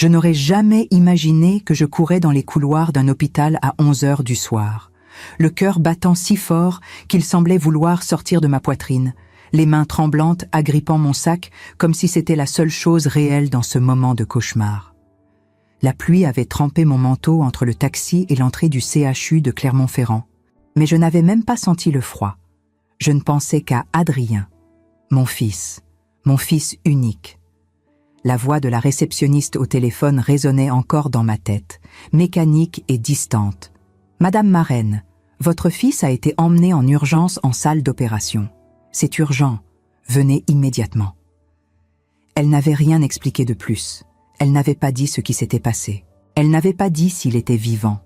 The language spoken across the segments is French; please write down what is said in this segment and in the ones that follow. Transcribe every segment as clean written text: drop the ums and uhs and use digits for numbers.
Je n'aurais jamais imaginé que je courais dans les couloirs d'un hôpital à 11 heures du soir, le cœur battant si fort qu'il semblait vouloir sortir de ma poitrine, les mains tremblantes agrippant mon sac comme si c'était la seule chose réelle dans ce moment de cauchemar. La pluie avait trempé mon manteau entre le taxi et l'entrée du CHU de Clermont-Ferrand, mais je n'avais même pas senti le froid. Je ne pensais qu'à Adrien, mon fils unique. La voix de la réceptionniste au téléphone résonnait encore dans ma tête, mécanique et distante. « Madame Marraine, votre fils a été emmené en urgence en salle d'opération. C'est urgent, venez immédiatement. » Elle n'avait rien expliqué de plus. Elle n'avait pas dit ce qui s'était passé. Elle n'avait pas dit s'il était vivant.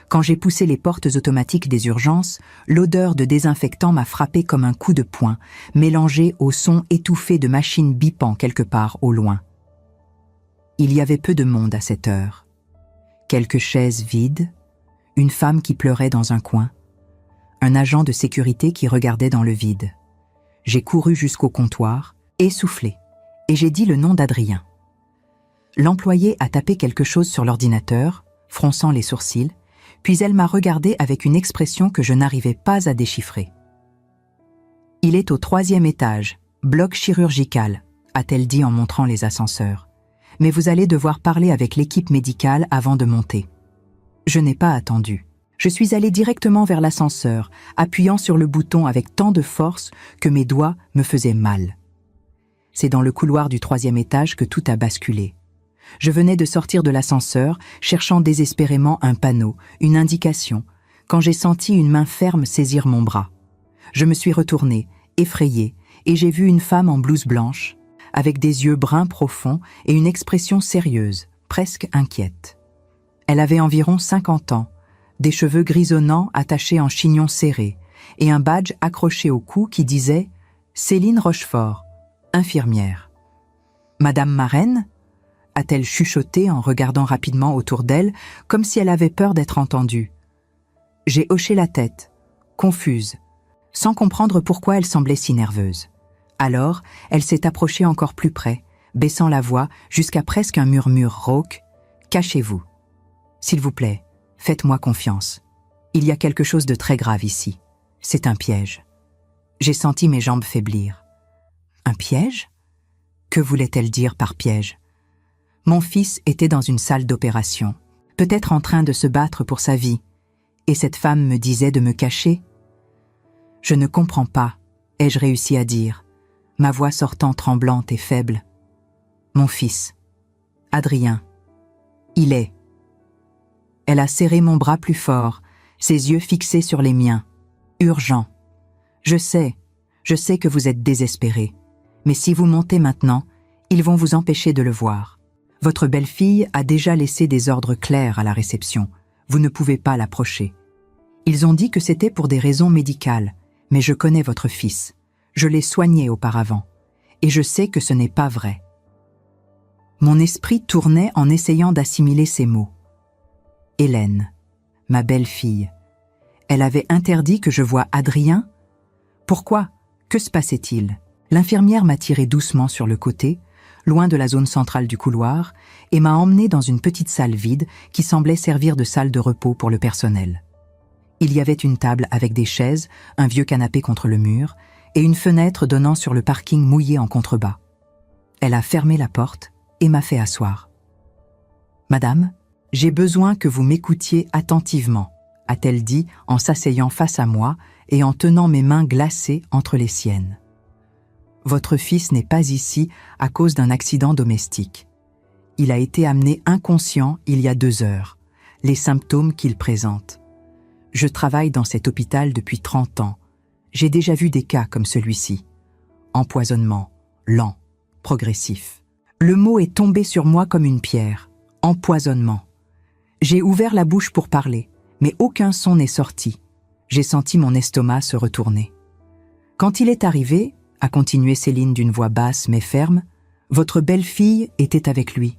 Quand j'ai poussé les portes automatiques des urgences, l'odeur de désinfectant m'a frappé comme un coup de poing, mélangé au son étouffé de machines bipant quelque part au loin. Il y avait peu de monde à cette heure. Quelques chaises vides, une femme qui pleurait dans un coin, un agent de sécurité qui regardait dans le vide. J'ai couru jusqu'au comptoir, essoufflé, et j'ai dit le nom d'Adrien. L'employée a tapé quelque chose sur l'ordinateur, fronçant les sourcils, puis elle m'a regardé avec une expression que je n'arrivais pas à déchiffrer. « Il est au 3e étage, bloc chirurgical », a-t-elle dit en montrant les ascenseurs. « Mais vous allez devoir parler avec l'équipe médicale avant de monter. » Je n'ai pas attendu. Je suis allée directement vers l'ascenseur, appuyant sur le bouton avec tant de force que mes doigts me faisaient mal. C'est dans le couloir du 3e étage que tout a basculé. Je venais de sortir de l'ascenseur, cherchant désespérément un panneau, une indication, quand j'ai senti une main ferme saisir mon bras. Je me suis retournée, effrayée, et j'ai vu une femme en blouse blanche, avec des yeux bruns profonds et une expression sérieuse, presque inquiète. Elle avait environ 50 ans, des cheveux grisonnants attachés en chignon serré, et un badge accroché au cou qui disait « Céline Rochefort, infirmière ». « Madame Marraine ?» a-t-elle chuchoté en regardant rapidement autour d'elle, comme si elle avait peur d'être entendue. J'ai hoché la tête, confuse, sans comprendre pourquoi elle semblait si nerveuse. Alors, elle s'est approchée encore plus près, baissant la voix jusqu'à presque un murmure rauque. « Cachez-vous. S'il vous plaît, faites-moi confiance. Il y a quelque chose de très grave ici. C'est un piège. » J'ai senti mes jambes faiblir. Un piège ? Que voulait-elle dire par piège ? Mon fils était dans une salle d'opération, peut-être en train de se battre pour sa vie, et cette femme me disait de me cacher. « Je ne comprends pas », ai-je réussi à dire, ma voix sortant tremblante et faible. « Mon fils, Adrien, il est. » Elle a serré mon bras plus fort, ses yeux fixés sur les miens. « Urgent. Je sais que vous êtes désespéré, mais si vous montez maintenant, ils vont vous empêcher de le voir. Votre belle-fille a déjà laissé des ordres clairs à la réception. Vous ne pouvez pas l'approcher. Ils ont dit que c'était pour des raisons médicales, mais je connais votre fils. Je l'ai soigné auparavant, et je sais que ce n'est pas vrai. » Mon esprit tournait en essayant d'assimiler ces mots. Hélène, ma belle-fille. Elle avait interdit que je voie Adrien ? Pourquoi ? Que se passait-il ? L'infirmière m'a tiré doucement sur le côté, loin de la zone centrale du couloir, et m'a emmené dans une petite salle vide qui semblait servir de salle de repos pour le personnel. Il y avait une table avec des chaises, un vieux canapé contre le mur, et une fenêtre donnant sur le parking mouillé en contrebas. Elle a fermé la porte et m'a fait asseoir. « Madame, j'ai besoin que vous m'écoutiez attentivement, » a-t-elle dit en s'asseyant face à moi et en tenant mes mains glacées entre les siennes. Votre fils n'est pas ici à cause d'un accident domestique. Il a été amené inconscient il y a 2 heures, les symptômes qu'il présente. Je travaille dans cet hôpital depuis 30 ans. J'ai déjà vu des cas comme celui-ci. Empoisonnement, lent, progressif. Le mot est tombé sur moi comme une pierre. Empoisonnement. J'ai ouvert la bouche pour parler, mais aucun son n'est sorti. J'ai senti mon estomac se retourner. Quand il est arrivé, a continué Céline d'une voix basse mais ferme, votre belle-fille était avec lui.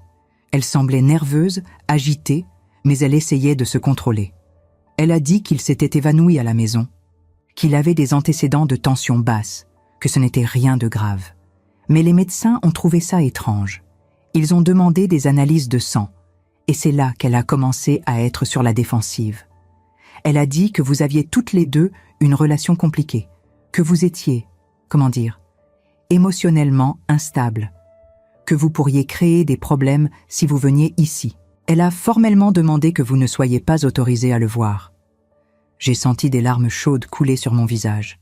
Elle semblait nerveuse, agitée, mais elle essayait de se contrôler. Elle a dit qu'il s'était évanoui à la maison, qu'il avait des antécédents de tension basse, que ce n'était rien de grave. Mais les médecins ont trouvé ça étrange. Ils ont demandé des analyses de sang, et c'est là qu'elle a commencé à être sur la défensive. Elle a dit que vous aviez toutes les deux une relation compliquée, que vous étiez, émotionnellement instable, que vous pourriez créer des problèmes si vous veniez ici. Elle a formellement demandé que vous ne soyez pas autorisé à le voir. J'ai senti des larmes chaudes couler sur mon visage.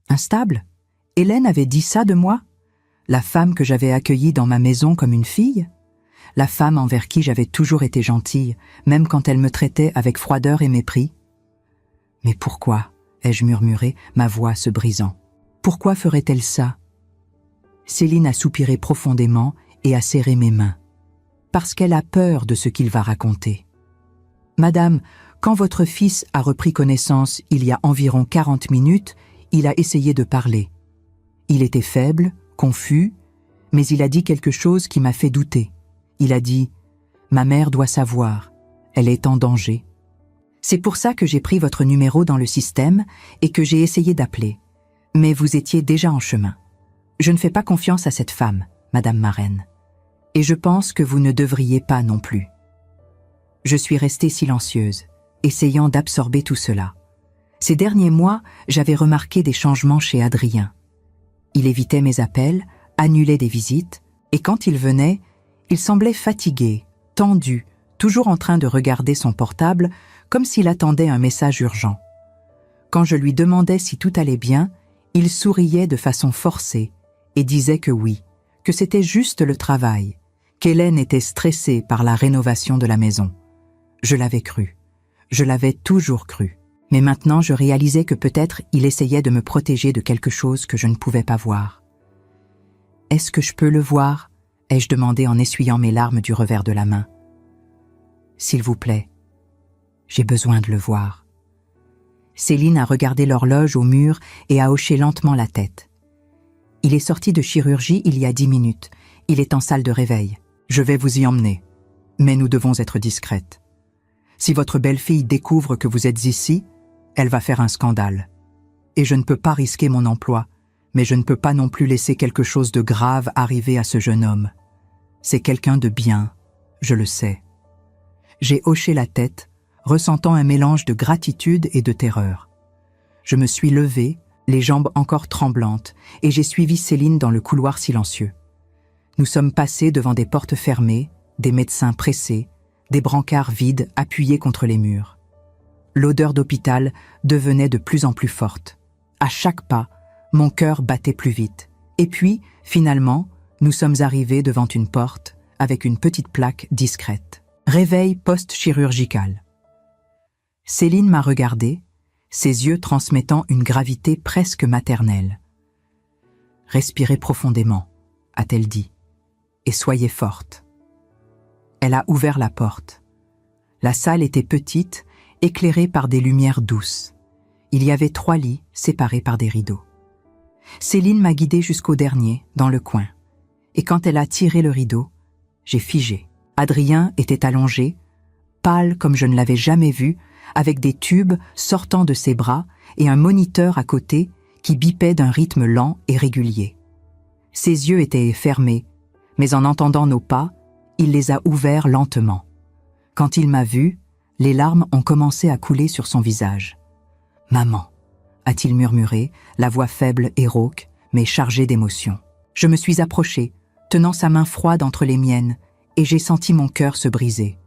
Instable? Hélène avait dit ça de moi? La femme que j'avais accueillie dans ma maison comme une fille? La femme envers qui j'avais toujours été gentille, même quand elle me traitait avec froideur et mépris? Mais pourquoi, ai-je murmuré, ma voix se brisant? Pourquoi ferait-elle ça? Céline a soupiré profondément et a serré mes mains. Parce qu'elle a peur de ce qu'il va raconter. Madame, quand votre fils a repris connaissance il y a environ 40 minutes, il a essayé de parler. Il était faible, confus, mais il a dit quelque chose qui m'a fait douter. Il a dit « Ma mère doit savoir, elle est en danger ». C'est pour ça que j'ai pris votre numéro dans le système et que j'ai essayé d'appeler. Mais vous étiez déjà en chemin. Je ne fais pas confiance à cette femme, Madame Marraine. Et je pense que vous ne devriez pas non plus. Je suis restée silencieuse, essayant d'absorber tout cela. Ces derniers mois, j'avais remarqué des changements chez Adrien. Il évitait mes appels, annulait des visites, et quand il venait, il semblait fatigué, tendu, toujours en train de regarder son portable, comme s'il attendait un message urgent. Quand je lui demandais si tout allait bien, il souriait de façon forcée et disait que oui, que c'était juste le travail, qu'Hélène était stressée par la rénovation de la maison. Je l'avais cru. Je l'avais toujours cru. Mais maintenant, je réalisais que peut-être il essayait de me protéger de quelque chose que je ne pouvais pas voir. « Est-ce que je peux le voir ?» ai-je demandé en essuyant mes larmes du revers de la main. « S'il vous plaît, j'ai besoin de le voir. » Céline a regardé l'horloge au mur et a hoché lentement la tête. « Il est sorti de chirurgie il y a 10 minutes. Il est en salle de réveil. Je vais vous y emmener. Mais nous devons être discrètes. Si votre belle-fille découvre que vous êtes ici, elle va faire un scandale. Et je ne peux pas risquer mon emploi, mais je ne peux pas non plus laisser quelque chose de grave arriver à ce jeune homme. C'est quelqu'un de bien, je le sais. » J'ai hoché la tête, ressentant un mélange de gratitude et de terreur. Je me suis levée, les jambes encore tremblantes, et j'ai suivi Céline dans le couloir silencieux. Nous sommes passés devant des portes fermées, des médecins pressés, des brancards vides appuyés contre les murs. L'odeur d'hôpital devenait de plus en plus forte. À chaque pas, mon cœur battait plus vite. Et puis, finalement, nous sommes arrivés devant une porte avec une petite plaque discrète. Réveil post-chirurgical. Céline m'a regardée, ses yeux transmettant une gravité presque maternelle. « Respirez profondément », a-t-elle dit, « et soyez forte. » Elle a ouvert la porte. La salle était petite, éclairée par des lumières douces. Il y avait 3 lits séparés par des rideaux. Céline m'a guidée jusqu'au dernier, dans le coin. Et quand elle a tiré le rideau, j'ai figé. Adrien était allongé, pâle comme je ne l'avais jamais vu, avec des tubes sortant de ses bras et un moniteur à côté qui bipait d'un rythme lent et régulier. Ses yeux étaient fermés, mais en entendant nos pas, il les a ouverts lentement. Quand il m'a vu, les larmes ont commencé à couler sur son visage. « Maman », a-t-il murmuré, la voix faible et rauque, mais chargée d'émotion. Je me suis approchée, tenant sa main froide entre les miennes, et j'ai senti mon cœur se briser.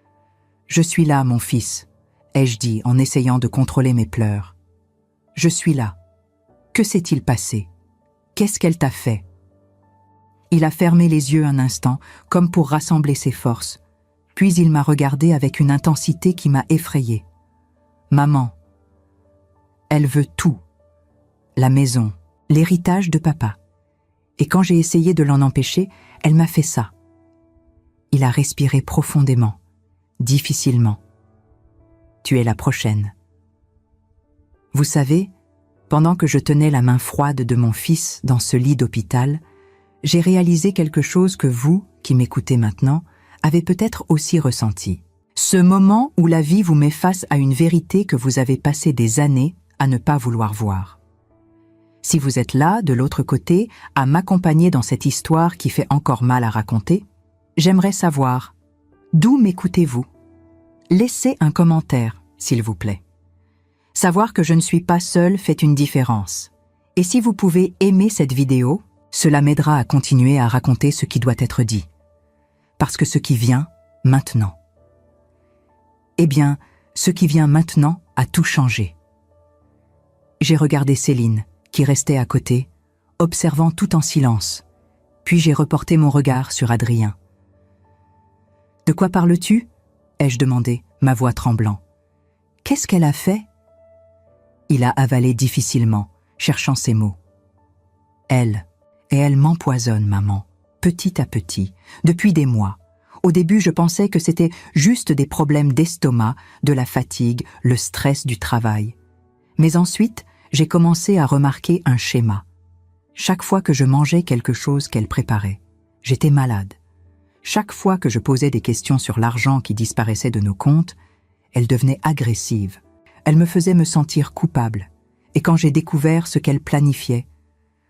« Je suis là, mon fils », ai-je dit en essayant de contrôler mes pleurs. « Je suis là. Que s'est-il passé? Qu'est-ce qu'elle t'a fait ?» Il a fermé les yeux un instant, comme pour rassembler ses forces, puis il m'a regardée avec une intensité qui m'a effrayée. « Maman, elle veut tout. La maison, l'héritage de papa. Et quand j'ai essayé de l'en empêcher, elle m'a fait ça. » Il a respiré profondément, difficilement. « Tu es la prochaine. » Vous savez, pendant que je tenais la main froide de mon fils dans ce lit d'hôpital, j'ai réalisé quelque chose que vous, qui m'écoutez maintenant, avez peut-être aussi ressenti. Ce moment où la vie vous met face à une vérité que vous avez passé des années à ne pas vouloir voir. Si vous êtes là, de l'autre côté, à m'accompagner dans cette histoire qui fait encore mal à raconter, J'aimerais savoir, d'où m'écoutez-vous? Laissez un commentaire, s'il vous plaît. Savoir que je ne suis pas seule fait une différence. Et si vous pouvez aimer cette vidéo, cela m'aidera à continuer à raconter ce qui doit être dit. Parce que ce qui vient, maintenant. Eh bien, ce qui vient maintenant a tout changé. J'ai regardé Céline, qui restait à côté, observant tout en silence. Puis j'ai reporté mon regard sur Adrien. « De quoi parles-tu » ai-je demandé, ma voix tremblant. « Qu'est-ce qu'elle a fait » Il a avalé difficilement, cherchant ses mots. « Elle m'empoisonne, maman, petit à petit, depuis des mois. Au début, je pensais que c'était juste des problèmes d'estomac, de la fatigue, le stress du travail. Mais ensuite, j'ai commencé à remarquer un schéma. Chaque fois que je mangeais quelque chose qu'elle préparait, j'étais malade. Chaque fois que je posais des questions sur l'argent qui disparaissait de nos comptes, elle devenait agressive. Elle me faisait me sentir coupable. Et quand j'ai découvert ce qu'elle planifiait,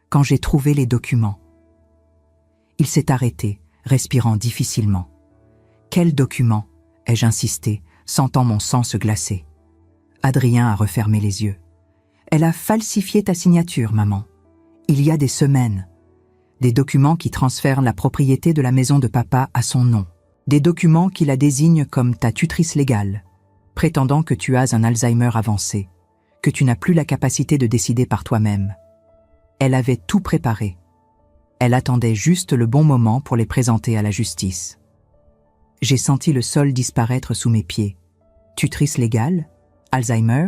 quand j'ai trouvé les documents, il s'est arrêté, respirant difficilement. « Quels documents ?» ai-je insisté, sentant mon sang se glacer. Adrien a refermé les yeux. « Elle a falsifié ta signature, maman. Il y a des semaines. Des documents qui transfèrent la propriété de la maison de papa à son nom. Des documents qui la désignent comme ta tutrice légale, prétendant que tu as un Alzheimer avancé, que tu n'as plus la capacité de décider par toi-même. Elle avait tout préparé. Elle attendait juste le bon moment pour les présenter à la justice. J'ai senti le sol disparaître sous mes pieds. Tutrice légale? Alzheimer?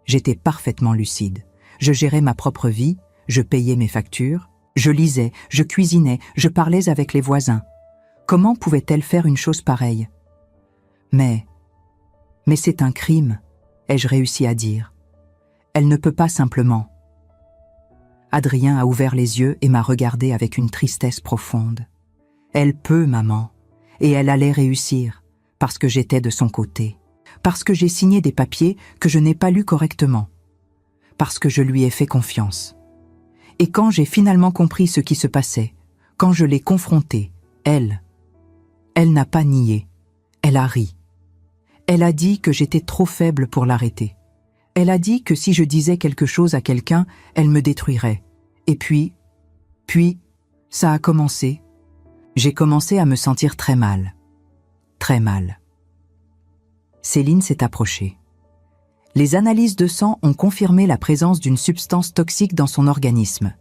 J'étais parfaitement lucide. Je gérais ma propre vie, je payais mes factures, je lisais, je cuisinais, je parlais avec les voisins. Comment pouvait-elle faire une chose pareille? Mais c'est un crime, ai-je réussi à dire. Elle ne peut pas simplement. Adrien a ouvert les yeux et m'a regardé avec une tristesse profonde. Elle peut, maman, et elle allait réussir, parce que j'étais de son côté, parce que j'ai signé des papiers que je n'ai pas lus correctement, parce que je lui ai fait confiance. Et quand j'ai finalement compris ce qui se passait, quand je l'ai confrontée, elle n'a pas nié, elle a ri. Elle a dit que j'étais trop faible pour l'arrêter. Elle a dit que si je disais quelque chose à quelqu'un, elle me détruirait. Et puis, ça a commencé. J'ai commencé à me sentir très mal. Très mal. Céline s'est approchée. Les analyses de sang ont confirmé la présence d'une substance toxique dans son organisme.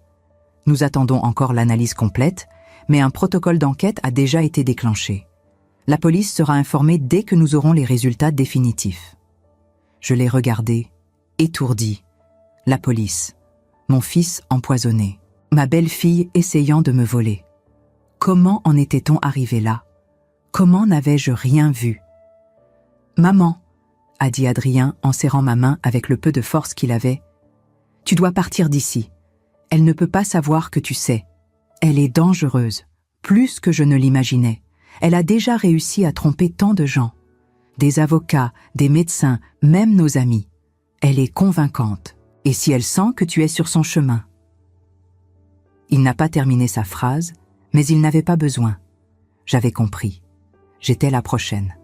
Nous attendons encore l'analyse complète, mais un protocole d'enquête a déjà été déclenché. La police sera informée dès que nous aurons les résultats définitifs. Je l'ai regardé, étourdi. La police, mon fils empoisonné, ma belle-fille essayant de me voler. Comment en était-on arrivé là? Comment n'avais-je rien vu? « Maman », a dit Adrien en serrant ma main avec le peu de force qu'il avait, « tu dois partir d'ici. Elle ne peut pas savoir que tu sais. Elle est dangereuse, plus que je ne l'imaginais. Elle a déjà réussi à tromper tant de gens. Des avocats, des médecins, même nos amis. Elle est convaincante. Et si elle sent que tu es sur son chemin ?» Il n'a pas terminé sa phrase, mais il n'avait pas besoin. J'avais compris. J'étais la prochaine.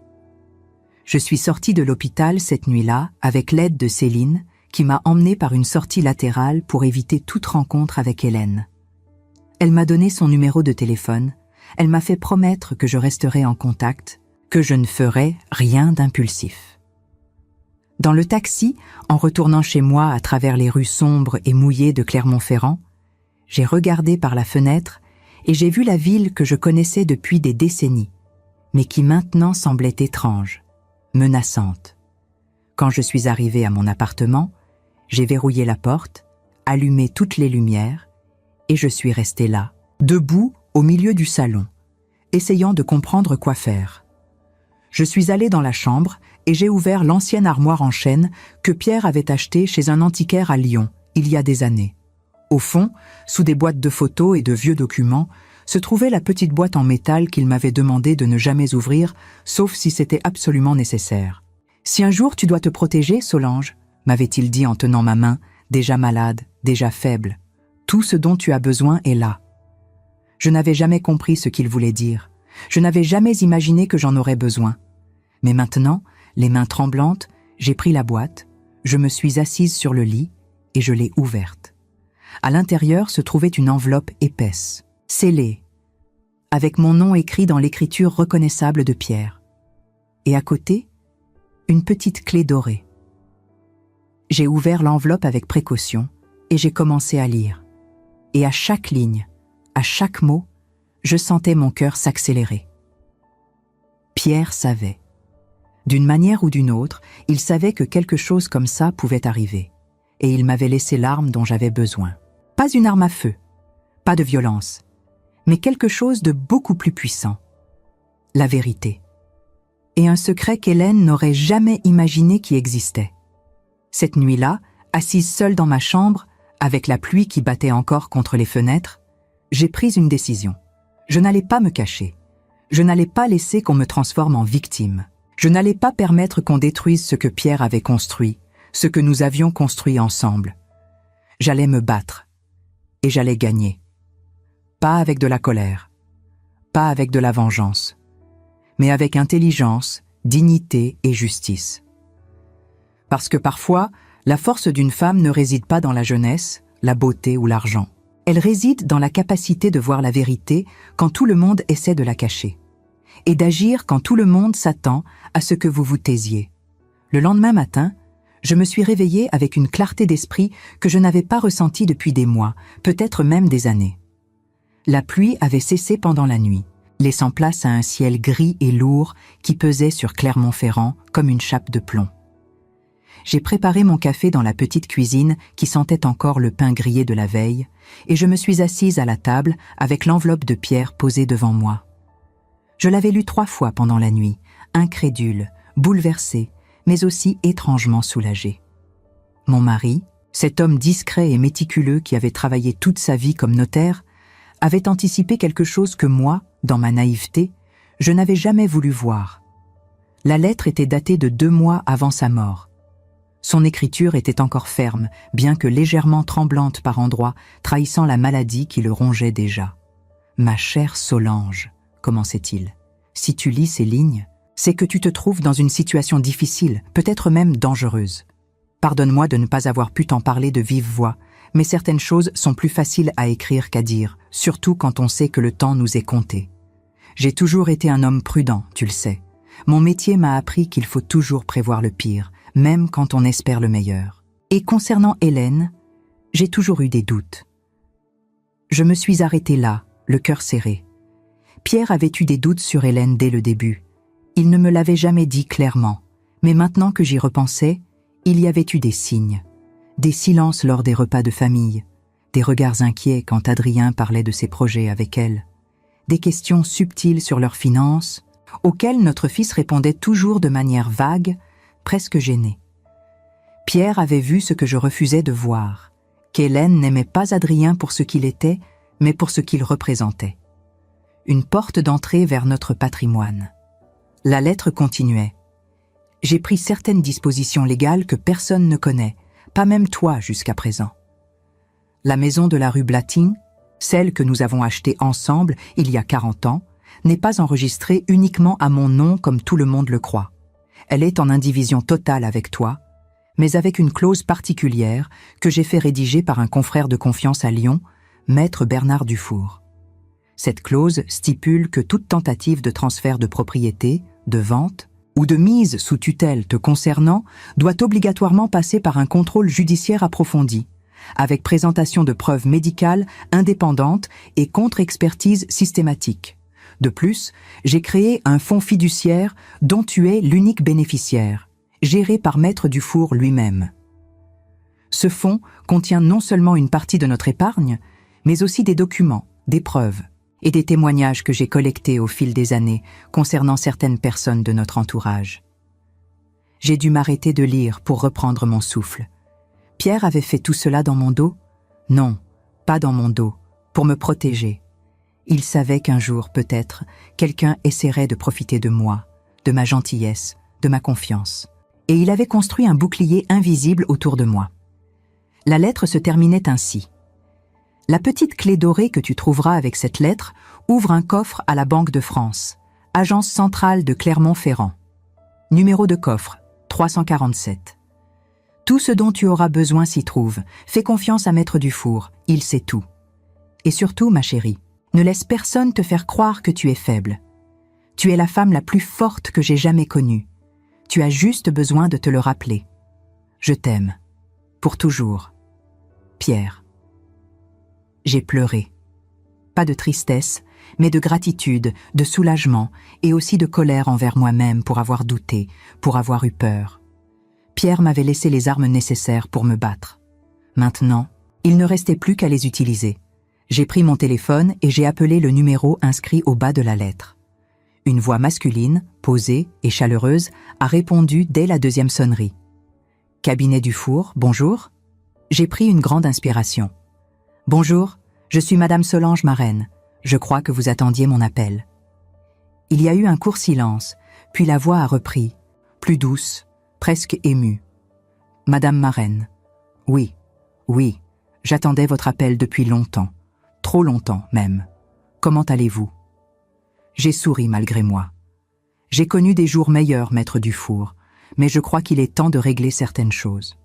Je suis sortie de l'hôpital cette nuit-là avec l'aide de Céline, qui m'a emmenée par une sortie latérale pour éviter toute rencontre avec Hélène. Elle m'a donné son numéro de téléphone, elle m'a fait promettre que je resterai en contact, que je ne ferai rien d'impulsif. Dans le taxi, en retournant chez moi à travers les rues sombres et mouillées de Clermont-Ferrand, j'ai regardé par la fenêtre et j'ai vu la ville que je connaissais depuis des décennies, mais qui maintenant semblait étrange, menaçante. Quand je suis arrivée à mon appartement, j'ai verrouillé la porte, allumé toutes les lumières, et je suis restée là, debout au milieu du salon, essayant de comprendre quoi faire. Je suis allée dans la chambre et j'ai ouvert l'ancienne armoire en chêne que Pierre avait achetée chez un antiquaire à Lyon, il y a des années. Au fond, sous des boîtes de photos et de vieux documents, se trouvait la petite boîte en métal qu'il m'avait demandé de ne jamais ouvrir, sauf si c'était absolument nécessaire. « Si un jour tu dois te protéger, Solange, » m'avait-il dit en tenant ma main, déjà malade, déjà faible. « Tout ce dont tu as besoin est là. » Je n'avais jamais compris ce qu'il voulait dire. Je n'avais jamais imaginé que j'en aurais besoin. Mais maintenant, les mains tremblantes, j'ai pris la boîte, je me suis assise sur le lit et je l'ai ouverte. À l'intérieur se trouvait une enveloppe épaisse, scellée, avec mon nom écrit dans l'écriture reconnaissable de Pierre. Et à côté, une petite clé dorée. J'ai ouvert l'enveloppe avec précaution et j'ai commencé à lire. Et à chaque ligne, à chaque mot, je sentais mon cœur s'accélérer. Pierre savait. D'une manière ou d'une autre, il savait que quelque chose comme ça pouvait arriver. Et il m'avait laissé l'arme dont j'avais besoin. Pas une arme à feu, pas de violence, mais quelque chose de beaucoup plus puissant. La vérité. Et un secret qu'Hélène n'aurait jamais imaginé qui existait. Cette nuit-là, assise seule dans ma chambre, avec la pluie qui battait encore contre les fenêtres, j'ai pris une décision. Je n'allais pas me cacher. Je n'allais pas laisser qu'on me transforme en victime. Je n'allais pas permettre qu'on détruise ce que Pierre avait construit, ce que nous avions construit ensemble. J'allais me battre. Et j'allais gagner. Pas avec de la colère. Pas avec de la vengeance. Mais avec intelligence, dignité et justice. Parce que parfois, la force d'une femme ne réside pas dans la jeunesse, la beauté ou l'argent. Elle réside dans la capacité de voir la vérité quand tout le monde essaie de la cacher. Et d'agir quand tout le monde s'attend à ce que vous vous taisiez. Le lendemain matin, je me suis réveillée avec une clarté d'esprit que je n'avais pas ressentie depuis des mois, peut-être même des années. La pluie avait cessé pendant la nuit, laissant place à un ciel gris et lourd qui pesait sur Clermont-Ferrand comme une chape de plomb. J'ai préparé mon café dans la petite cuisine qui sentait encore le pain grillé de la veille, et je me suis assise à la table avec l'enveloppe de Pierre posée devant moi. Je l'avais lue 3 fois pendant la nuit, incrédule, bouleversée, mais aussi étrangement soulagée. Mon mari, cet homme discret et méticuleux qui avait travaillé toute sa vie comme notaire, avait anticipé quelque chose que moi, dans ma naïveté, je n'avais jamais voulu voir. La lettre était datée de 2 mois avant sa mort. Son écriture était encore ferme, bien que légèrement tremblante par endroits, trahissant la maladie qui le rongeait déjà. « Ma chère Solange », commençait-il, « si tu lis ces lignes, c'est que tu te trouves dans une situation difficile, peut-être même dangereuse. Pardonne-moi de ne pas avoir pu t'en parler de vive voix, mais certaines choses sont plus faciles à écrire qu'à dire, surtout quand on sait que le temps nous est compté. J'ai toujours été un homme prudent, tu le sais. Mon métier m'a appris qu'il faut toujours prévoir le pire, même quand on espère le meilleur. Et concernant Hélène, j'ai toujours eu des doutes. Je me suis arrêtée là, le cœur serré. Pierre avait eu des doutes sur Hélène dès le début. Il ne me l'avait jamais dit clairement, mais maintenant que j'y repensais, il y avait eu des signes. Des silences lors des repas de famille, des regards inquiets quand Adrien parlait de ses projets avec elle, des questions subtiles sur leurs finances, auxquelles notre fils répondait toujours de manière vague, presque gênée. Pierre avait vu ce que je refusais de voir, qu'Hélène n'aimait pas Adrien pour ce qu'il était, mais pour ce qu'il représentait. Une porte d'entrée vers notre patrimoine. La lettre continuait. J'ai pris certaines dispositions légales que personne ne connaît, pas même toi jusqu'à présent. La maison de la rue Blating, celle que nous avons achetée ensemble il y a 40 ans, n'est pas enregistrée uniquement à mon nom comme tout le monde le croit. Elle est en indivision totale avec toi, mais avec une clause particulière que j'ai fait rédiger par un confrère de confiance à Lyon, maître Bernard Dufour. Cette clause stipule que toute tentative de transfert de propriété, de vente ou de mise sous tutelle te concernant doit obligatoirement passer par un contrôle judiciaire approfondi, avec présentation de preuves médicales indépendantes et contre-expertise systématique. De plus, j'ai créé un fonds fiduciaire dont tu es l'unique bénéficiaire, géré par Maître Dufour lui-même. Ce fonds contient non seulement une partie de notre épargne, mais aussi des documents, des preuves et des témoignages que j'ai collectés au fil des années concernant certaines personnes de notre entourage. J'ai dû m'arrêter de lire pour reprendre mon souffle. Pierre avait fait tout cela dans mon dos? Non, pas dans mon dos, pour me protéger. Il savait qu'un jour, peut-être, quelqu'un essaierait de profiter de moi, de ma gentillesse, de ma confiance. Et il avait construit un bouclier invisible autour de moi. La lettre se terminait ainsi. La petite clé dorée que tu trouveras avec cette lettre ouvre un coffre à la Banque de France, agence centrale de Clermont-Ferrand. Numéro de coffre 347. Tout ce dont tu auras besoin s'y trouve. Fais confiance à Maître Dufour, il sait tout. Et surtout, ma chérie, ne laisse personne te faire croire que tu es faible. Tu es la femme la plus forte que j'ai jamais connue. Tu as juste besoin de te le rappeler. Je t'aime. Pour toujours. Pierre. J'ai pleuré. Pas de tristesse, mais de gratitude, de soulagement et aussi de colère envers moi-même pour avoir douté, pour avoir eu peur. Pierre m'avait laissé les armes nécessaires pour me battre. Maintenant, il ne restait plus qu'à les utiliser. J'ai pris mon téléphone et j'ai appelé le numéro inscrit au bas de la lettre. Une voix masculine, posée et chaleureuse, a répondu dès la deuxième sonnerie. « Cabinet Dufour, bonjour ?» J'ai pris une grande inspiration. « Bonjour, je suis Madame Solange Marraine. Je crois que vous attendiez mon appel. » Il y a eu un court silence, puis la voix a repris, plus douce, presque émue. « Madame Marraine. Oui, oui, j'attendais votre appel depuis longtemps. Trop longtemps même. Comment allez-vous » J'ai souri malgré moi. J'ai connu des jours meilleurs, Maître Dufour, mais je crois qu'il est temps de régler certaines choses.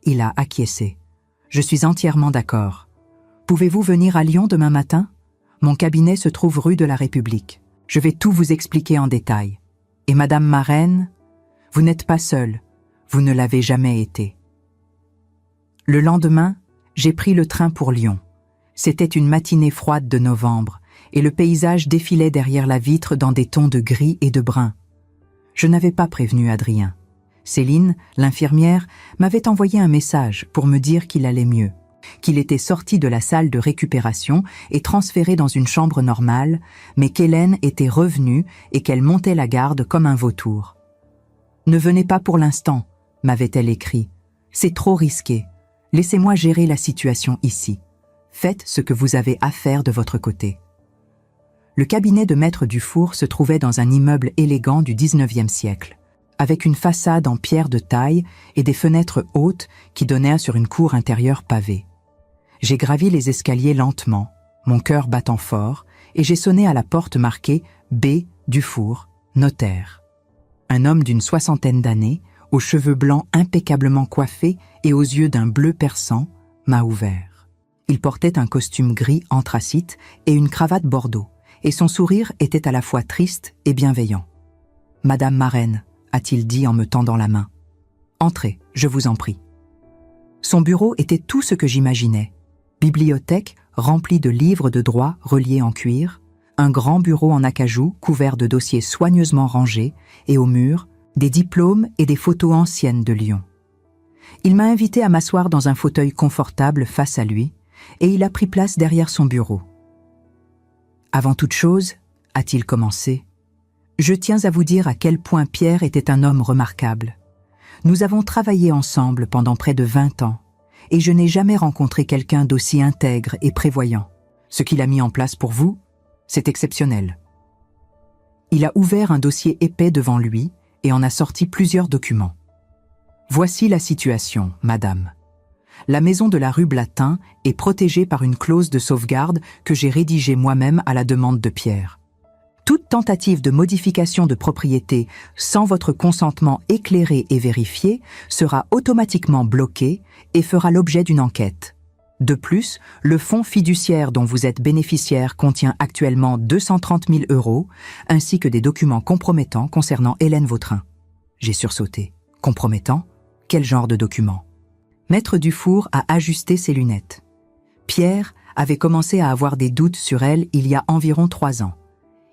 Il a acquiescé. Je suis entièrement d'accord. Pouvez-vous venir à Lyon demain matin ? Mon cabinet se trouve rue de la République. Je vais tout vous expliquer en détail. Et Madame Marraine, vous n'êtes pas seule. Vous ne l'avez jamais été. Le lendemain, j'ai pris le train pour Lyon. C'était une matinée froide de novembre, et le paysage défilait derrière la vitre dans des tons de gris et de brun. Je n'avais pas prévenu Adrien. Céline, l'infirmière, m'avait envoyé un message pour me dire qu'il allait mieux, qu'il était sorti de la salle de récupération et transféré dans une chambre normale, mais qu'Hélène était revenue et qu'elle montait la garde comme un vautour. « Ne venez pas pour l'instant », m'avait-elle écrit. « C'est trop risqué. Laissez-moi gérer la situation ici. Faites ce que vous avez à faire de votre côté. » Le cabinet de Maître Dufour se trouvait dans un immeuble élégant du XIXe siècle, avec une façade en pierre de taille et des fenêtres hautes qui donnaient sur une cour intérieure pavée. J'ai gravi les escaliers lentement, mon cœur battant fort, et j'ai sonné à la porte marquée « B. Dufour, notaire ». Un homme d'une soixantaine d'années, aux cheveux blancs impeccablement coiffés et aux yeux d'un bleu perçant, m'a ouvert. Il portait un costume gris anthracite et une cravate bordeaux, et son sourire était à la fois triste et bienveillant. « Madame Marraine », a-t-il dit en me tendant la main. « Entrez, je vous en prie. » Son bureau était tout ce que j'imaginais. Bibliothèque remplie de livres de droit reliés en cuir, un grand bureau en acajou couvert de dossiers soigneusement rangés et au mur, des diplômes et des photos anciennes de Lyon. Il m'a invité à m'asseoir dans un fauteuil confortable face à lui et il a pris place derrière son bureau. « Avant toute chose, a-t-il commencé, je tiens à vous dire à quel point Pierre était un homme remarquable. Nous avons travaillé ensemble pendant près de 20 ans et je n'ai jamais rencontré quelqu'un d'aussi intègre et prévoyant. Ce qu'il a mis en place pour vous, c'est exceptionnel. » Il a ouvert un dossier épais devant lui et en a sorti plusieurs documents. « Voici la situation, madame. La maison de la rue Blatin est protégée par une clause de sauvegarde que j'ai rédigée moi-même à la demande de Pierre. Toute tentative de modification de propriété sans votre consentement éclairé et vérifié sera automatiquement bloquée et fera l'objet d'une enquête. De plus, le fonds fiduciaire dont vous êtes bénéficiaire contient actuellement 230 000 €, ainsi que des documents compromettants concernant Hélène Vautrin. » J'ai sursauté. « Compromettants ? Quel genre de documents ?» Maître Dufour a ajusté ses lunettes. Pierre avait commencé à avoir des doutes sur elle il y a environ 3 ans.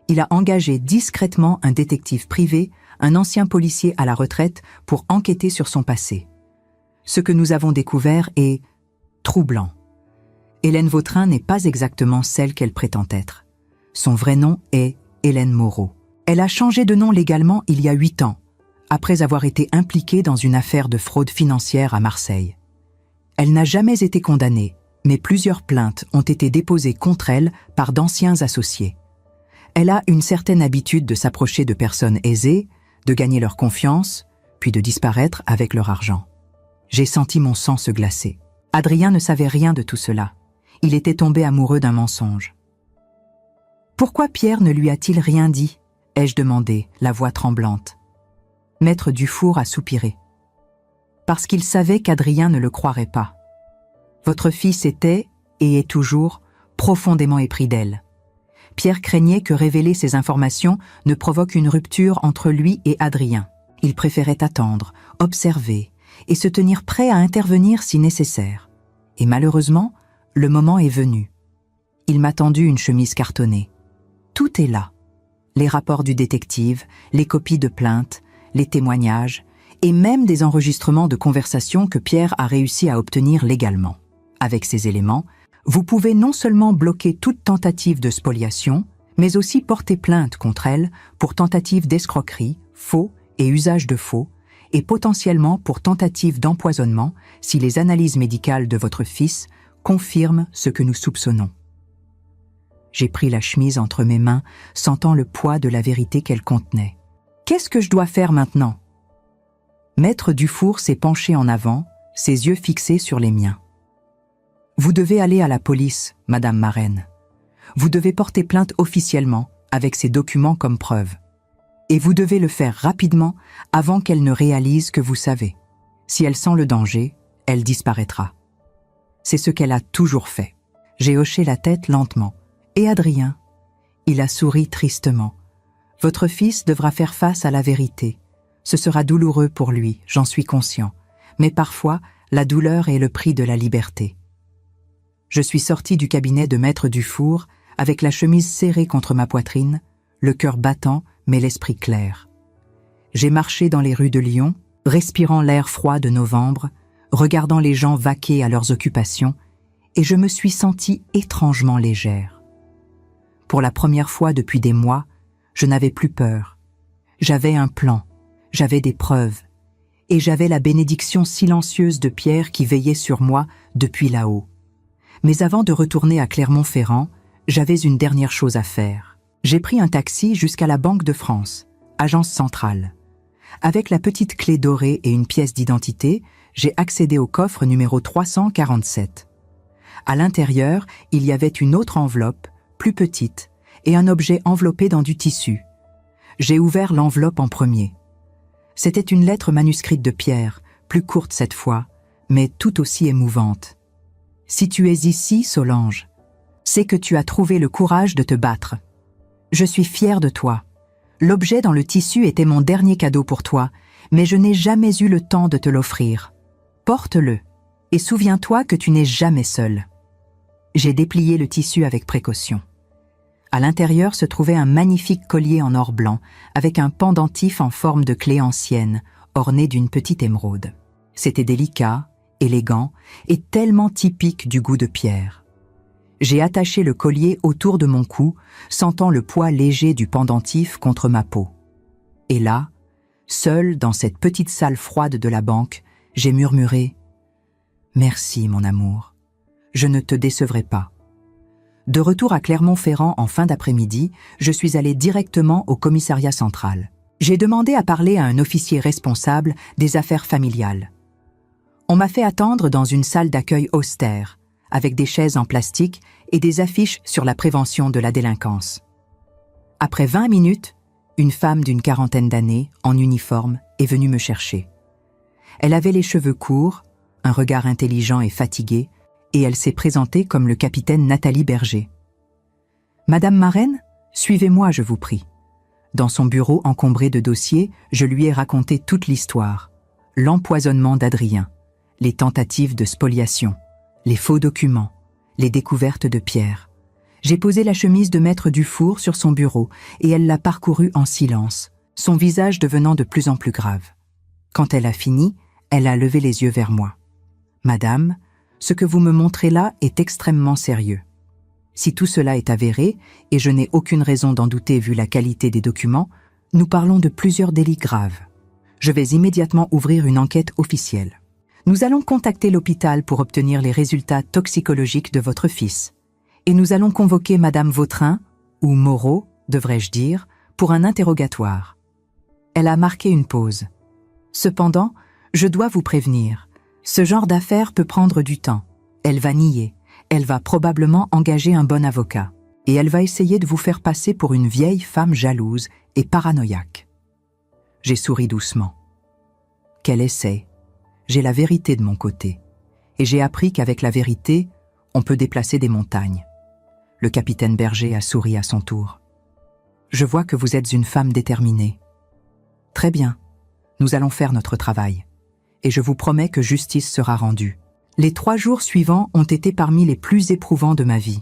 Il a engagé discrètement un détective privé, un ancien policier à la retraite, pour enquêter sur son passé. Ce que nous avons découvert est troublant. Hélène Vautrin n'est pas exactement celle qu'elle prétend être. Son vrai nom est Hélène Moreau. Elle a changé de nom légalement il y a 8 ans, après avoir été impliquée dans une affaire de fraude financière à Marseille. Elle n'a jamais été condamnée, mais plusieurs plaintes ont été déposées contre elle par d'anciens associés. Elle a une certaine habitude de s'approcher de personnes aisées, de gagner leur confiance, puis de disparaître avec leur argent. J'ai senti mon sang se glacer. Adrien ne savait rien de tout cela. Il était tombé amoureux d'un mensonge. « Pourquoi Pierre ne lui a-t-il rien dit ?» ai-je demandé, la voix tremblante. Maître Dufour a soupiré. « Parce qu'il savait qu'Adrien ne le croirait pas. Votre fils était, et est toujours, profondément épris d'elle. Pierre craignait que révéler ces informations ne provoque une rupture entre lui et Adrien. Il préférait attendre, observer et se tenir prêt à intervenir si nécessaire. Et malheureusement, le moment est venu. Il m'a tendu une chemise cartonnée. Tout est là. Les rapports du détective, les copies de plaintes, les témoignages et même des enregistrements de conversations que Pierre a réussi à obtenir légalement. Avec ces éléments, vous pouvez non seulement bloquer toute tentative de spoliation, mais aussi porter plainte contre elle pour tentative d'escroquerie, faux et usage de faux, et potentiellement pour tentative d'empoisonnement si les analyses médicales de votre fils confirment ce que nous soupçonnons. J'ai pris la chemise entre mes mains, sentant le poids de la vérité qu'elle contenait. Qu'est-ce que je dois faire maintenant ? Maître Dufour s'est penché en avant, ses yeux fixés sur les miens. Vous devez aller à la police, Madame Marraine. Vous devez porter plainte officiellement, avec ces documents comme preuve. Et vous devez le faire rapidement avant qu'elle ne réalise que vous savez. Si elle sent le danger, elle disparaîtra. C'est ce qu'elle a toujours fait. J'ai hoché la tête lentement. Et Adrien ? Il a souri tristement. Votre fils devra faire face à la vérité. Ce sera douloureux pour lui, j'en suis conscient. Mais parfois, la douleur est le prix de la liberté. Je suis sorti du cabinet de Maître Dufour avec la chemise serrée contre ma poitrine, le cœur battant mais l'esprit clair. J'ai marché dans les rues de Lyon, respirant l'air froid de novembre, regardant les gens vaquer à leurs occupations, et je me suis sentie étrangement légère. Pour la première fois depuis des mois, je n'avais plus peur. J'avais un plan, j'avais des preuves, et j'avais la bénédiction silencieuse de Pierre qui veillait sur moi depuis là-haut. Mais avant de retourner à Clermont-Ferrand, j'avais une dernière chose à faire. J'ai pris un taxi jusqu'à la Banque de France, agence centrale. Avec la petite clé dorée et une pièce d'identité, j'ai accédé au coffre numéro 347. À l'intérieur, il y avait une autre enveloppe, plus petite, et un objet enveloppé dans du tissu. J'ai ouvert l'enveloppe en premier. C'était une lettre manuscrite de Pierre, plus courte cette fois, mais tout aussi émouvante. « Si tu es ici, Solange, c'est que tu as trouvé le courage de te battre. Je suis fière de toi. L'objet dans le tissu était mon dernier cadeau pour toi, mais je n'ai jamais eu le temps de te l'offrir. Porte-le, et souviens-toi que tu n'es jamais seule. » J'ai déplié le tissu avec précaution. À l'intérieur se trouvait un magnifique collier en or blanc, avec un pendentif en forme de clé ancienne, orné d'une petite émeraude. C'était délicat, élégant et tellement typique du goût de Pierre. J'ai attaché le collier autour de mon cou, sentant le poids léger du pendentif contre ma peau. Et là, seule dans cette petite salle froide de la banque, j'ai murmuré « Merci, mon amour. Je ne te décevrai pas. » De retour à Clermont-Ferrand en fin d'après-midi, je suis allé directement au commissariat central. J'ai demandé à parler à un officier responsable des affaires familiales. On m'a fait attendre dans une salle d'accueil austère, avec des chaises en plastique et des affiches sur la prévention de la délinquance. Après 20 minutes, une femme d'une quarantaine d'années, en uniforme, est venue me chercher. Elle avait les cheveux courts, un regard intelligent et fatigué, et elle s'est présentée comme le capitaine Nathalie Berger. « Madame Marraine, suivez-moi, je vous prie. » Dans son bureau encombré de dossiers, je lui ai raconté toute l'histoire. L'empoisonnement d'Adrien, les tentatives de spoliation, les faux documents, les découvertes de Pierre. J'ai posé la chemise de Maître Dufour sur son bureau et elle l'a parcourue en silence, son visage devenant de plus en plus grave. Quand elle a fini, elle a levé les yeux vers moi. « Madame, ce que vous me montrez là est extrêmement sérieux. Si tout cela est avéré, et je n'ai aucune raison d'en douter vu la qualité des documents, nous parlons de plusieurs délits graves. Je vais immédiatement ouvrir une enquête officielle. Nous allons contacter l'hôpital pour obtenir les résultats toxicologiques de votre fils. Et nous allons convoquer Madame Vautrin, ou Moreau, devrais-je dire, pour un interrogatoire. » Elle a marqué une pause. « Cependant, je dois vous prévenir. Ce genre d'affaire peut prendre du temps. Elle va nier. Elle va probablement engager un bon avocat. Et elle va essayer de vous faire passer pour une vieille femme jalouse et paranoïaque. » J'ai souri doucement. Qu'elle essaie. J'ai la vérité de mon côté. Et j'ai appris qu'avec la vérité, on peut déplacer des montagnes. Le capitaine Berger a souri à son tour. « Je vois que vous êtes une femme déterminée. Très bien, nous allons faire notre travail. Et je vous promets que justice sera rendue. » Les 3 jours suivants ont été parmi les plus éprouvants de ma vie.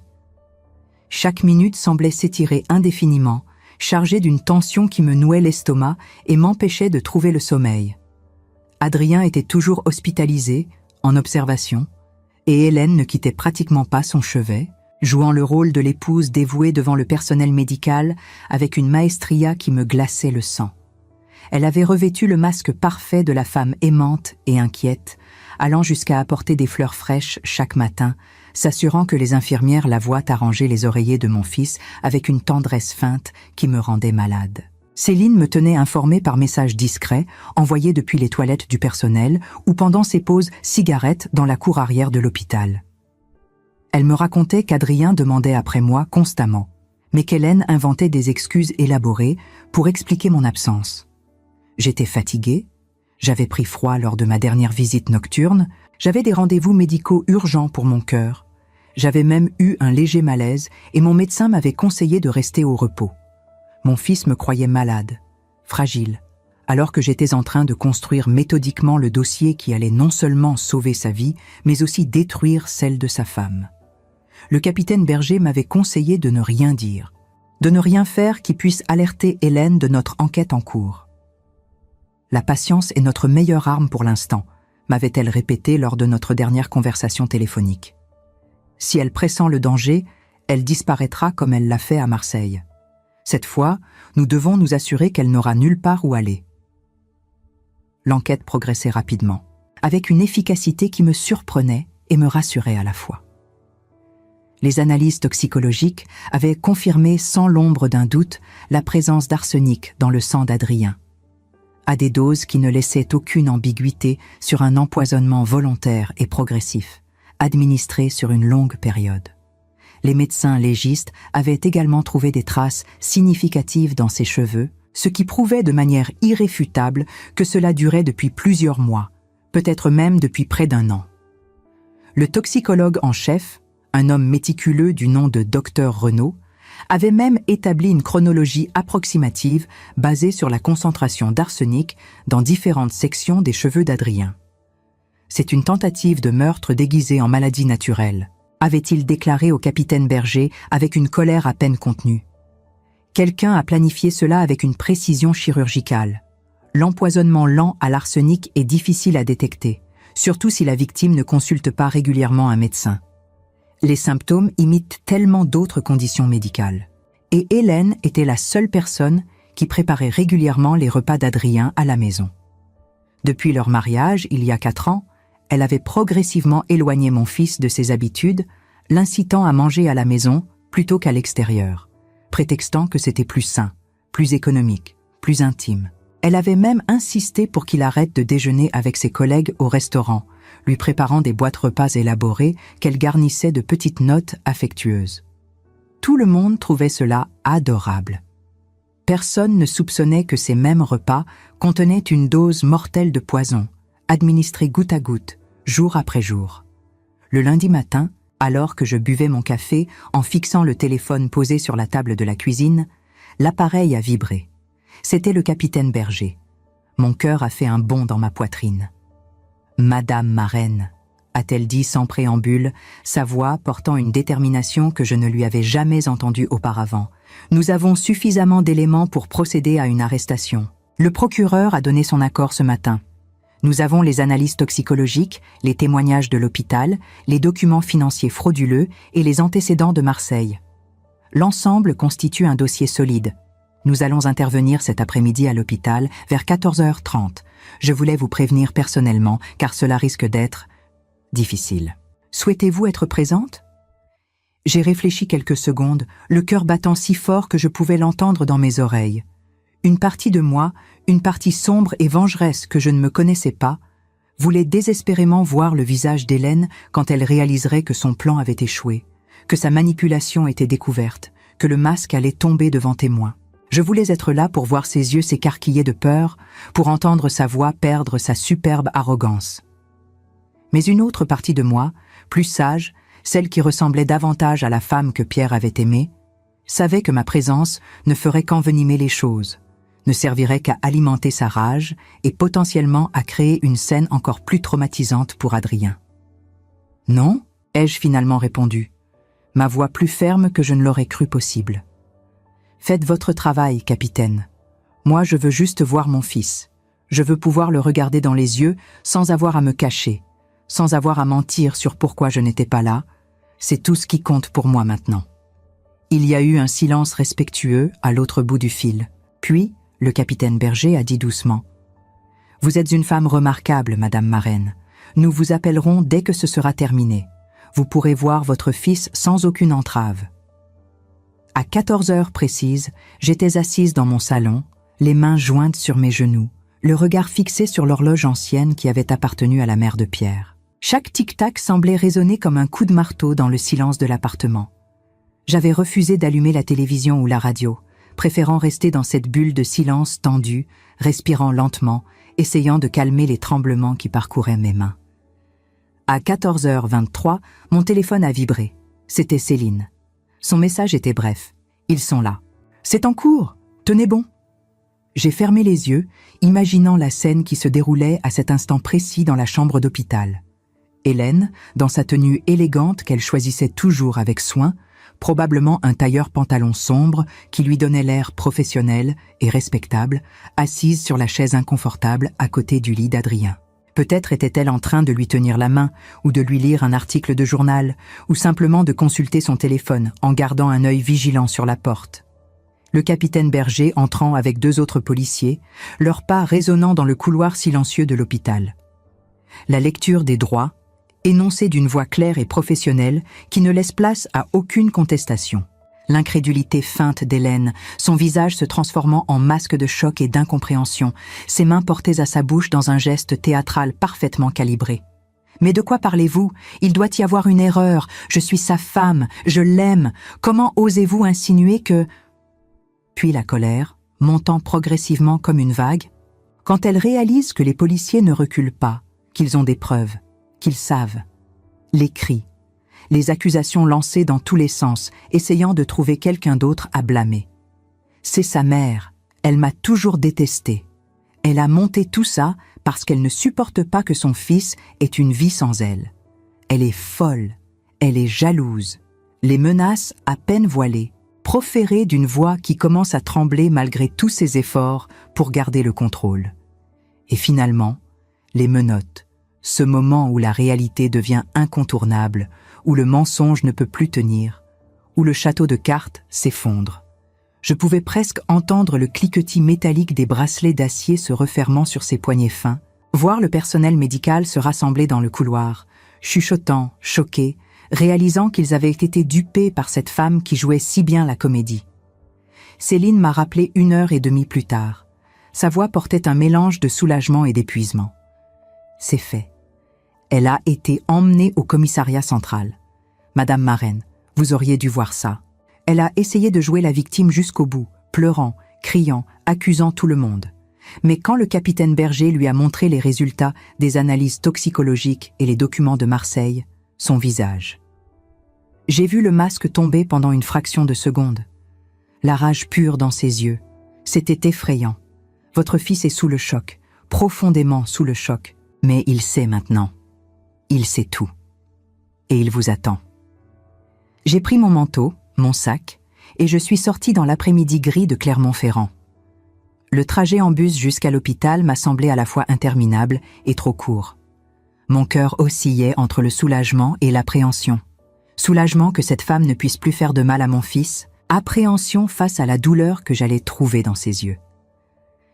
Chaque minute semblait s'étirer indéfiniment, chargée d'une tension qui me nouait l'estomac et m'empêchait de trouver le sommeil. Adrien était toujours hospitalisé, en observation, et Hélène ne quittait pratiquement pas son chevet, jouant le rôle de l'épouse dévouée devant le personnel médical avec une maestria qui me glaçait le sang. Elle avait revêtu le masque parfait de la femme aimante et inquiète, allant jusqu'à apporter des fleurs fraîches chaque matin, s'assurant que les infirmières la voient arranger les oreillers de mon fils avec une tendresse feinte qui me rendait malade. Céline me tenait informée par message discret, envoyé depuis les toilettes du personnel ou pendant ses pauses cigarettes dans la cour arrière de l'hôpital. Elle me racontait qu'Adrien demandait après moi constamment, mais qu'Hélène inventait des excuses élaborées pour expliquer mon absence. J'étais fatiguée, j'avais pris froid lors de ma dernière visite nocturne, j'avais des rendez-vous médicaux urgents pour mon cœur. J'avais même eu un léger malaise et mon médecin m'avait conseillé de rester au repos. Mon fils me croyait malade, fragile, alors que j'étais en train de construire méthodiquement le dossier qui allait non seulement sauver sa vie, mais aussi détruire celle de sa femme. Le capitaine Berger m'avait conseillé de ne rien dire, de ne rien faire qui puisse alerter Hélène de notre enquête en cours. La patience est notre meilleure arme pour l'instant, m'avait-elle répété lors de notre dernière conversation téléphonique. Si elle pressent le danger, elle disparaîtra comme elle l'a fait à Marseille. Cette fois, nous devons nous assurer qu'elle n'aura nulle part où aller. L'enquête progressait rapidement, avec une efficacité qui me surprenait et me rassurait à la fois. Les analyses toxicologiques avaient confirmé sans l'ombre d'un doute la présence d'arsenic dans le sang d'Adrien, à des doses qui ne laissaient aucune ambiguïté sur un empoisonnement volontaire et progressif, administré sur une longue période. Les médecins légistes avaient également trouvé des traces significatives dans ses cheveux, ce qui prouvait de manière irréfutable que cela durait depuis plusieurs mois, peut-être même depuis près d'1 an. Le toxicologue en chef, un homme méticuleux du nom de Dr Renaud, avait même établi une chronologie approximative basée sur la concentration d'arsenic dans différentes sections des cheveux d'Adrien. C'est une tentative de meurtre déguisée en maladie naturelle, avait-il déclaré au capitaine Berger avec une colère à peine contenue. Quelqu'un a planifié cela avec une précision chirurgicale. L'empoisonnement lent à l'arsenic est difficile à détecter, surtout si la victime ne consulte pas régulièrement un médecin. Les symptômes imitent tellement d'autres conditions médicales. Et Hélène était la seule personne qui préparait régulièrement les repas d'Adrien à la maison. Depuis leur mariage, il y a 4 ans, elle avait progressivement éloigné mon fils de ses habitudes, l'incitant à manger à la maison plutôt qu'à l'extérieur, prétextant que c'était plus sain, plus économique, plus intime. Elle avait même insisté pour qu'il arrête de déjeuner avec ses collègues au restaurant, lui préparant des boîtes repas élaborées qu'elle garnissait de petites notes affectueuses. Tout le monde trouvait cela adorable. Personne ne soupçonnait que ces mêmes repas contenaient une dose mortelle de poison, administrée goutte à goutte, jour après jour. Le lundi matin, alors que je buvais mon café en fixant le téléphone posé sur la table de la cuisine, l'appareil a vibré. C'était le capitaine Berger. Mon cœur a fait un bond dans ma poitrine. « Madame ma reine », a-t-elle dit sans préambule, sa voix portant une détermination que je ne lui avais jamais entendue auparavant. « Nous avons suffisamment d'éléments pour procéder à une arrestation. Le procureur a donné son accord ce matin. Nous avons les analyses toxicologiques, les témoignages de l'hôpital, les documents financiers frauduleux et les antécédents de Marseille. L'ensemble constitue un dossier solide. Nous allons intervenir cet après-midi à l'hôpital vers 14h30. Je voulais vous prévenir personnellement, car cela risque d'être difficile. Souhaitez-vous être présente ? J'ai réfléchi quelques secondes, le cœur battant si fort que je pouvais l'entendre dans mes oreilles. Une partie de moi, une partie sombre et vengeresse que je ne me connaissais pas, voulait désespérément voir le visage d'Hélène quand elle réaliserait que son plan avait échoué, que sa manipulation était découverte, que le masque allait tomber devant témoin. Je voulais être là pour voir ses yeux s'écarquiller de peur, pour entendre sa voix perdre sa superbe arrogance. Mais une autre partie de moi, plus sage, celle qui ressemblait davantage à la femme que Pierre avait aimée, savait que ma présence ne ferait qu'envenimer les choses, ne servirait qu'à alimenter sa rage et potentiellement à créer une scène encore plus traumatisante pour Adrien. « Non » ai-je finalement répondu, ma voix plus ferme que je ne l'aurais cru possible. « Faites votre travail, capitaine. Moi, je veux juste voir mon fils. Je veux pouvoir le regarder dans les yeux sans avoir à me cacher, sans avoir à mentir sur pourquoi je n'étais pas là. C'est tout ce qui compte pour moi maintenant. » Il y a eu un silence respectueux à l'autre bout du fil. Puis, le capitaine Berger a dit doucement « Vous êtes une femme remarquable, Madame Marraine. Nous vous appellerons dès que ce sera terminé. Vous pourrez voir votre fils sans aucune entrave. » À 14 heures précises, j'étais assise dans mon salon, les mains jointes sur mes genoux, le regard fixé sur l'horloge ancienne qui avait appartenu à la mère de Pierre. Chaque tic-tac semblait résonner comme un coup de marteau dans le silence de l'appartement. J'avais refusé d'allumer la télévision ou la radio, préférant rester dans cette bulle de silence tendue, respirant lentement, essayant de calmer les tremblements qui parcouraient mes mains. À 14h23, mon téléphone a vibré. C'était Céline. Son message était bref. « Ils sont là. C'est en cours. Tenez bon. » J'ai fermé les yeux, imaginant la scène qui se déroulait à cet instant précis dans la chambre d'hôpital. Hélène, dans sa tenue élégante qu'elle choisissait toujours avec soin, probablement un tailleur-pantalon sombre qui lui donnait l'air professionnel et respectable, assise sur la chaise inconfortable à côté du lit d'Adrien. Peut-être était-elle en train de lui tenir la main, ou de lui lire un article de journal, ou simplement de consulter son téléphone en gardant un œil vigilant sur la porte. Le capitaine Berger entrant avec 2 autres policiers, leurs pas résonnant dans le couloir silencieux de l'hôpital. La lecture des droits, énoncée d'une voix claire et professionnelle qui ne laisse place à aucune contestation. L'incrédulité feinte d'Hélène, son visage se transformant en masque de choc et d'incompréhension, ses mains portées à sa bouche dans un geste théâtral parfaitement calibré. « Mais de quoi parlez-vous? Il doit y avoir une erreur. Je suis sa femme. Je l'aime. Comment osez-vous insinuer que... » Puis la colère, montant progressivement comme une vague, quand elle réalise que les policiers ne reculent pas, qu'ils ont des preuves, qu'ils savent. Les cris, les accusations lancées dans tous les sens, essayant de trouver quelqu'un d'autre à blâmer. C'est sa mère, elle m'a toujours détesté. Elle a monté tout ça parce qu'elle ne supporte pas que son fils ait une vie sans elle. Elle est folle, elle est jalouse. Les menaces à peine voilées, proférées d'une voix qui commence à trembler malgré tous ses efforts pour garder le contrôle. Et finalement, les menottes, ce moment où la réalité devient incontournable, où le mensonge ne peut plus tenir, où le château de cartes s'effondre. Je pouvais presque entendre le cliquetis métallique des bracelets d'acier se refermant sur ses poignets fins, voir le personnel médical se rassembler dans le couloir, chuchotant, choqués, réalisant qu'ils avaient été dupés par cette femme qui jouait si bien la comédie. Céline m'a rappelé 1h30 plus tard. Sa voix portait un mélange de soulagement et d'épuisement. C'est fait. Elle a été emmenée au commissariat central. Madame Marraine, vous auriez dû voir ça. Elle a essayé de jouer la victime jusqu'au bout, pleurant, criant, accusant tout le monde. Mais quand le capitaine Berger lui a montré les résultats des analyses toxicologiques et les documents de Marseille, son visage. J'ai vu le masque tomber pendant une fraction de seconde. La rage pure dans ses yeux. C'était effrayant. Votre fils est sous le choc, profondément sous le choc. Mais il sait maintenant. Il sait tout. Et il vous attend. J'ai pris mon manteau, mon sac, et je suis sortie dans l'après-midi gris de Clermont-Ferrand. Le trajet en bus jusqu'à l'hôpital m'a semblé à la fois interminable et trop court. Mon cœur oscillait entre le soulagement et l'appréhension. Soulagement que cette femme ne puisse plus faire de mal à mon fils, appréhension face à la douleur que j'allais trouver dans ses yeux.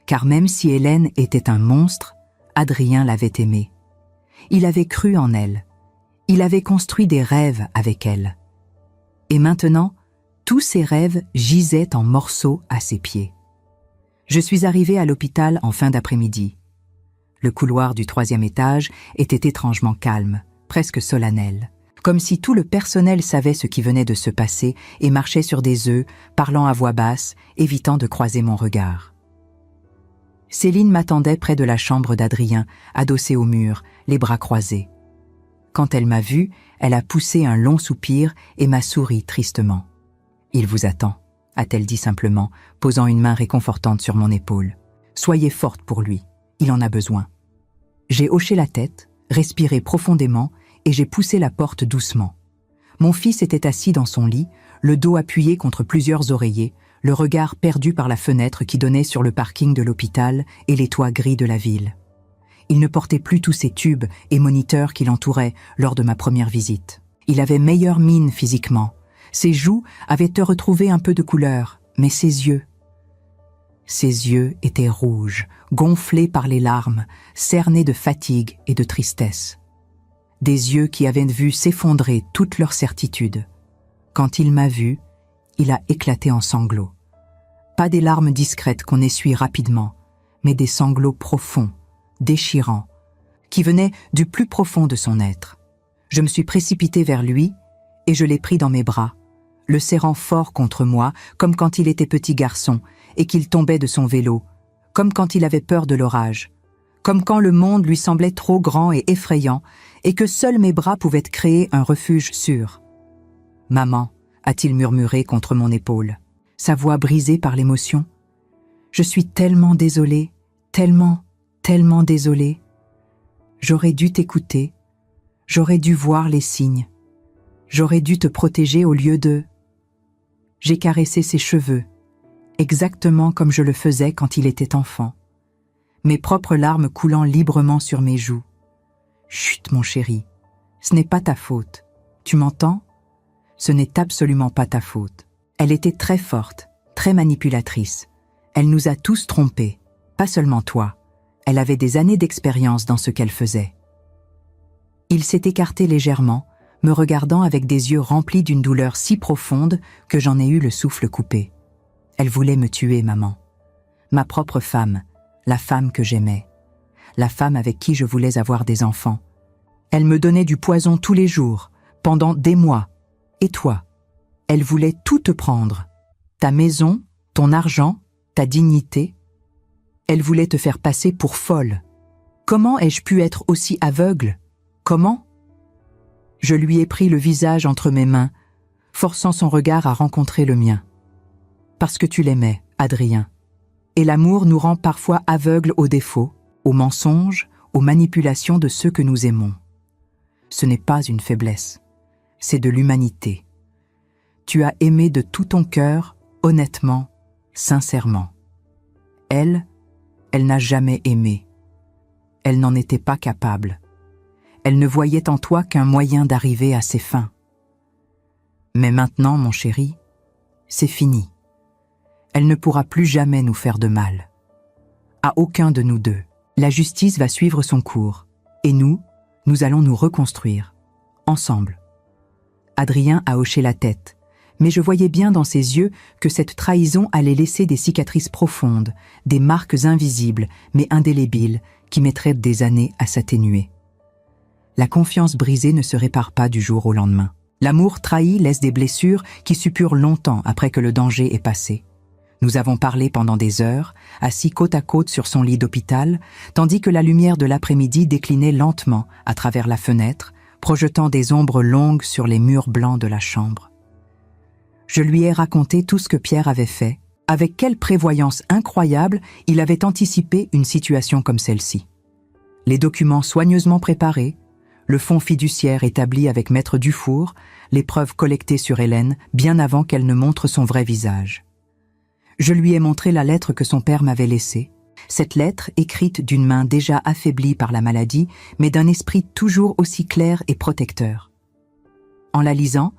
Car même si Hélène était un monstre, Adrien l'avait aimée. Il avait cru en elle. Il avait construit des rêves avec elle. Et maintenant, tous ces rêves gisaient en morceaux à ses pieds. Je suis arrivée à l'hôpital en fin d'après-midi. Le couloir du 3e étage était étrangement calme, presque solennel, comme si tout le personnel savait ce qui venait de se passer et marchait sur des œufs, parlant à voix basse, évitant de croiser mon regard. Céline m'attendait près de la chambre d'Adrien, adossée au mur, les bras croisés. Quand elle m'a vue, elle a poussé un long soupir et m'a souri tristement. « Il vous attend », a-t-elle dit simplement, posant une main réconfortante sur mon épaule. « Soyez forte pour lui, il en a besoin. » J'ai hoché la tête, respiré profondément et j'ai poussé la porte doucement. Mon fils était assis dans son lit, le dos appuyé contre plusieurs oreillers, le regard perdu par la fenêtre qui donnait sur le parking de l'hôpital et les toits gris de la ville. Il ne portait plus tous ces tubes et moniteurs qui l'entouraient lors de ma première visite. Il avait meilleure mine physiquement. Ses joues avaient retrouvé un peu de couleur, mais ses yeux étaient rouges, gonflés par les larmes, cernés de fatigue et de tristesse. Des yeux qui avaient vu s'effondrer toute leur certitude. Quand il m'a vu, il a éclaté en sanglots. Pas des larmes discrètes qu'on essuie rapidement, mais des sanglots profonds, déchirants, qui venaient du plus profond de son être. Je me suis précipitée vers lui et je l'ai pris dans mes bras, le serrant fort contre moi, comme quand il était petit garçon et qu'il tombait de son vélo, comme quand il avait peur de l'orage, comme quand le monde lui semblait trop grand et effrayant et que seuls mes bras pouvaient créer un refuge sûr. « Maman », a-t-il murmuré contre mon épaule, sa voix brisée par l'émotion. « Je suis tellement désolée, tellement désolée. J'aurais dû t'écouter, j'aurais dû voir les signes, j'aurais dû te protéger au lieu de... » J'ai caressé ses cheveux, exactement comme je le faisais quand il était enfant, mes propres larmes coulant librement sur mes joues. « Chut, mon chéri, ce n'est pas ta faute. Tu m'entends ? Ce n'est absolument pas ta faute. » Elle était très forte, très manipulatrice. Elle nous a tous trompés, pas seulement toi. Elle avait des années d'expérience dans ce qu'elle faisait. Il s'est écarté légèrement, me regardant avec des yeux remplis d'une douleur si profonde que j'en ai eu le souffle coupé. Elle voulait me tuer, maman. Ma propre femme, la femme que j'aimais, la femme avec qui je voulais avoir des enfants. Elle me donnait du poison tous les jours, pendant des mois. Et toi? Elle voulait tout te prendre. Ta maison, ton argent, ta dignité. Elle voulait te faire passer pour folle. Comment ai-je pu être aussi aveugle? Comment? Je lui ai pris le visage entre mes mains, forçant son regard à rencontrer le mien. Parce que tu l'aimais, Adrien. Et l'amour nous rend parfois aveugles aux défauts, aux mensonges, aux manipulations de ceux que nous aimons. Ce n'est pas une faiblesse, c'est de l'humanité. Tu as aimé de tout ton cœur, honnêtement, sincèrement. Elle n'a jamais aimé. Elle n'en était pas capable. Elle ne voyait en toi qu'un moyen d'arriver à ses fins. Mais maintenant, mon chéri, c'est fini. Elle ne pourra plus jamais nous faire de mal. À aucun de nous deux. La justice va suivre son cours. Et nous allons nous reconstruire. Ensemble. Adrien a hoché la tête. Mais je voyais bien dans ses yeux que cette trahison allait laisser des cicatrices profondes, des marques invisibles mais indélébiles qui mettraient des années à s'atténuer. La confiance brisée ne se répare pas du jour au lendemain. L'amour trahi laisse des blessures qui suppurent longtemps après que le danger est passé. Nous avons parlé pendant des heures, assis côte à côte sur son lit d'hôpital, tandis que la lumière de l'après-midi déclinait lentement à travers la fenêtre, projetant des ombres longues sur les murs blancs de la chambre. Je lui ai raconté tout ce que Pierre avait fait, avec quelle prévoyance incroyable il avait anticipé une situation comme celle-ci. Les documents soigneusement préparés, le fonds fiduciaire établi avec Maître Dufour, les preuves collectées sur Hélène bien avant qu'elle ne montre son vrai visage. Je lui ai montré la lettre que son père m'avait laissée, cette lettre écrite d'une main déjà affaiblie par la maladie, mais d'un esprit toujours aussi clair et protecteur. En la lisant,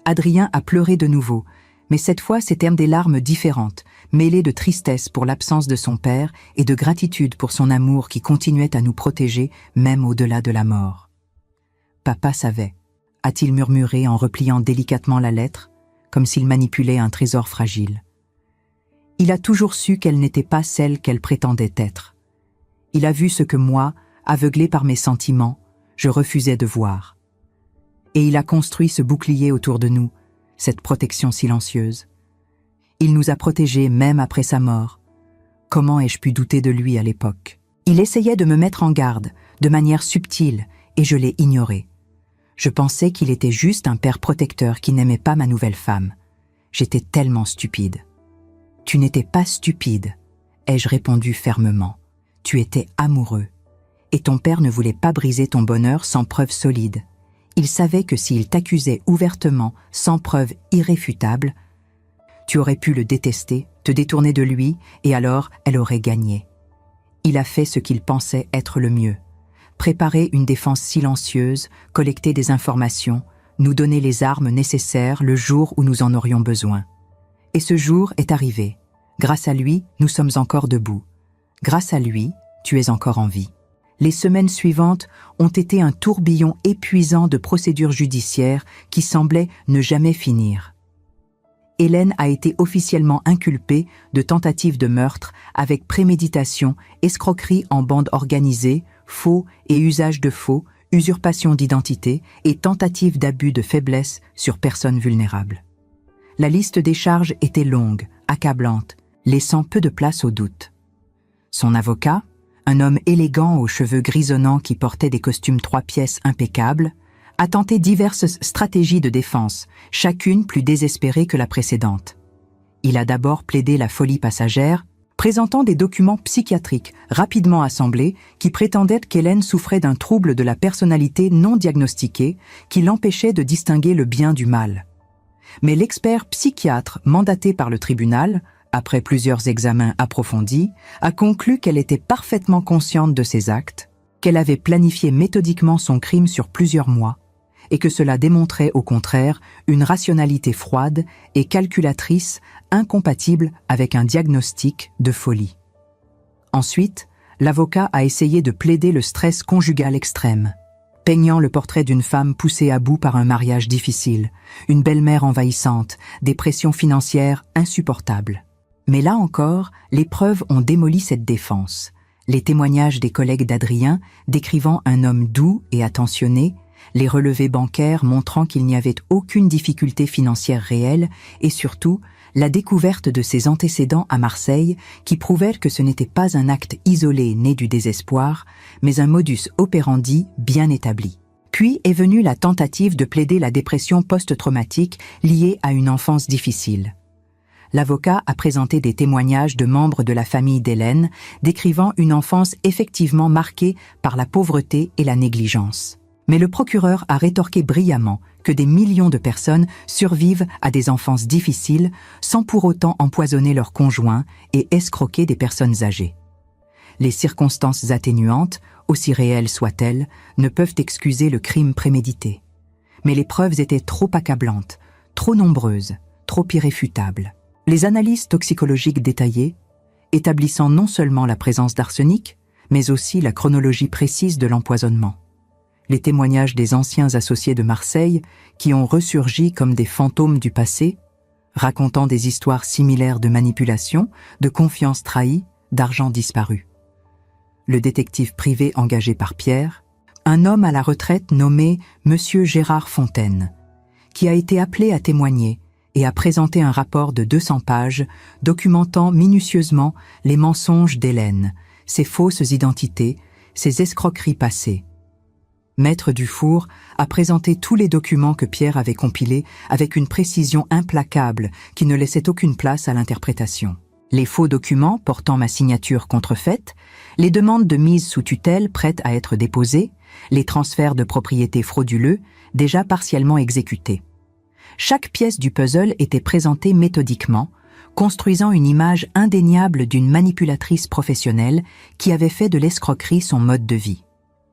Adrien a pleuré de nouveau, mais cette fois c'étaient des larmes différentes, mêlées de tristesse pour l'absence de son père et de gratitude pour son amour qui continuait à nous protéger même au-delà de la mort. « Papa savait », a-t-il murmuré en repliant délicatement la lettre, comme s'il manipulait un trésor fragile. Il a toujours su qu'elle n'était pas celle qu'elle prétendait être. Il a vu ce que moi, aveuglé par mes sentiments, je refusais de voir. Et il a construit ce bouclier autour de nous, cette protection silencieuse. Il nous a protégés même après sa mort. Comment ai-je pu douter de lui à l'époque? Il essayait de me mettre en garde, de manière subtile, et je l'ai ignoré. Je pensais qu'il était juste un père protecteur qui n'aimait pas ma nouvelle femme. J'étais tellement stupide. Tu n'étais pas stupide, ai-je répondu fermement. Tu étais amoureux. Et ton père ne voulait pas briser ton bonheur sans preuve solide. Il savait que s'il t'accusait ouvertement, sans preuve irréfutable, tu aurais pu le détester, te détourner de lui, et alors elle aurait gagné. Il a fait ce qu'il pensait être le mieux. Préparer une défense silencieuse, collecter des informations, nous donner les armes nécessaires le jour où nous en aurions besoin. Et ce jour est arrivé. Grâce à lui, nous sommes encore debout. Grâce à lui, tu es encore en vie. Les semaines suivantes ont été un tourbillon épuisant de procédures judiciaires qui semblaient ne jamais finir. Hélène a été officiellement inculpée de tentative de meurtre avec préméditation, escroquerie en bande organisée, faux et usage de faux, usurpation d'identité et tentative d'abus de faiblesse sur personnes vulnérables. La liste des charges était longue, accablante, laissant peu de place au doute. Son avocat, un homme élégant aux cheveux grisonnants qui portait des costumes 3 pièces impeccables, a tenté diverses stratégies de défense, chacune plus désespérée que la précédente. Il a d'abord plaidé la folie passagère, présentant des documents psychiatriques rapidement assemblés qui prétendaient qu'Hélène souffrait d'un trouble de la personnalité non diagnostiqué qui l'empêchait de distinguer le bien du mal. Mais l'expert psychiatre mandaté par le tribunal, après plusieurs examens approfondis, a conclu qu'elle était parfaitement consciente de ses actes, qu'elle avait planifié méthodiquement son crime sur plusieurs mois, et que cela démontrait au contraire une rationalité froide et calculatrice incompatible avec un diagnostic de folie. Ensuite, l'avocat a essayé de plaider le stress conjugal extrême, peignant le portrait d'une femme poussée à bout par un mariage difficile, une belle-mère envahissante, des pressions financières insupportables. Mais là encore, les preuves ont démoli cette défense. Les témoignages des collègues d'Adrien décrivant un homme doux et attentionné, les relevés bancaires montrant qu'il n'y avait aucune difficulté financière réelle et surtout la découverte de ses antécédents à Marseille qui prouvaient que ce n'était pas un acte isolé né du désespoir, mais un modus operandi bien établi. Puis est venue la tentative de plaider la dépression post-traumatique liée à une enfance difficile. L'avocat a présenté des témoignages de membres de la famille d'Hélène décrivant une enfance effectivement marquée par la pauvreté et la négligence. Mais le procureur a rétorqué brillamment que des millions de personnes survivent à des enfances difficiles sans pour autant empoisonner leurs conjoints et escroquer des personnes âgées. Les circonstances atténuantes, aussi réelles soient-elles, ne peuvent excuser le crime prémédité. Mais les preuves étaient trop accablantes, trop nombreuses, trop irréfutables. Les analyses toxicologiques détaillées, établissant non seulement la présence d'arsenic, mais aussi la chronologie précise de l'empoisonnement. Les témoignages des anciens associés de Marseille qui ont ressurgi comme des fantômes du passé, racontant des histoires similaires de manipulation, de confiance trahie, d'argent disparu. Le détective privé engagé par Pierre, un homme à la retraite nommé Monsieur Gérard Fontaine, qui a été appelé à témoigner et a présenté un rapport de 200 pages documentant minutieusement les mensonges d'Hélène, ses fausses identités, ses escroqueries passées. Maître Dufour a présenté tous les documents que Pierre avait compilés avec une précision implacable qui ne laissait aucune place à l'interprétation. Les faux documents portant ma signature contrefaite, les demandes de mise sous tutelle prêtes à être déposées, les transferts de propriété frauduleux déjà partiellement exécutés. Chaque pièce du puzzle était présentée méthodiquement, construisant une image indéniable d'une manipulatrice professionnelle qui avait fait de l'escroquerie son mode de vie.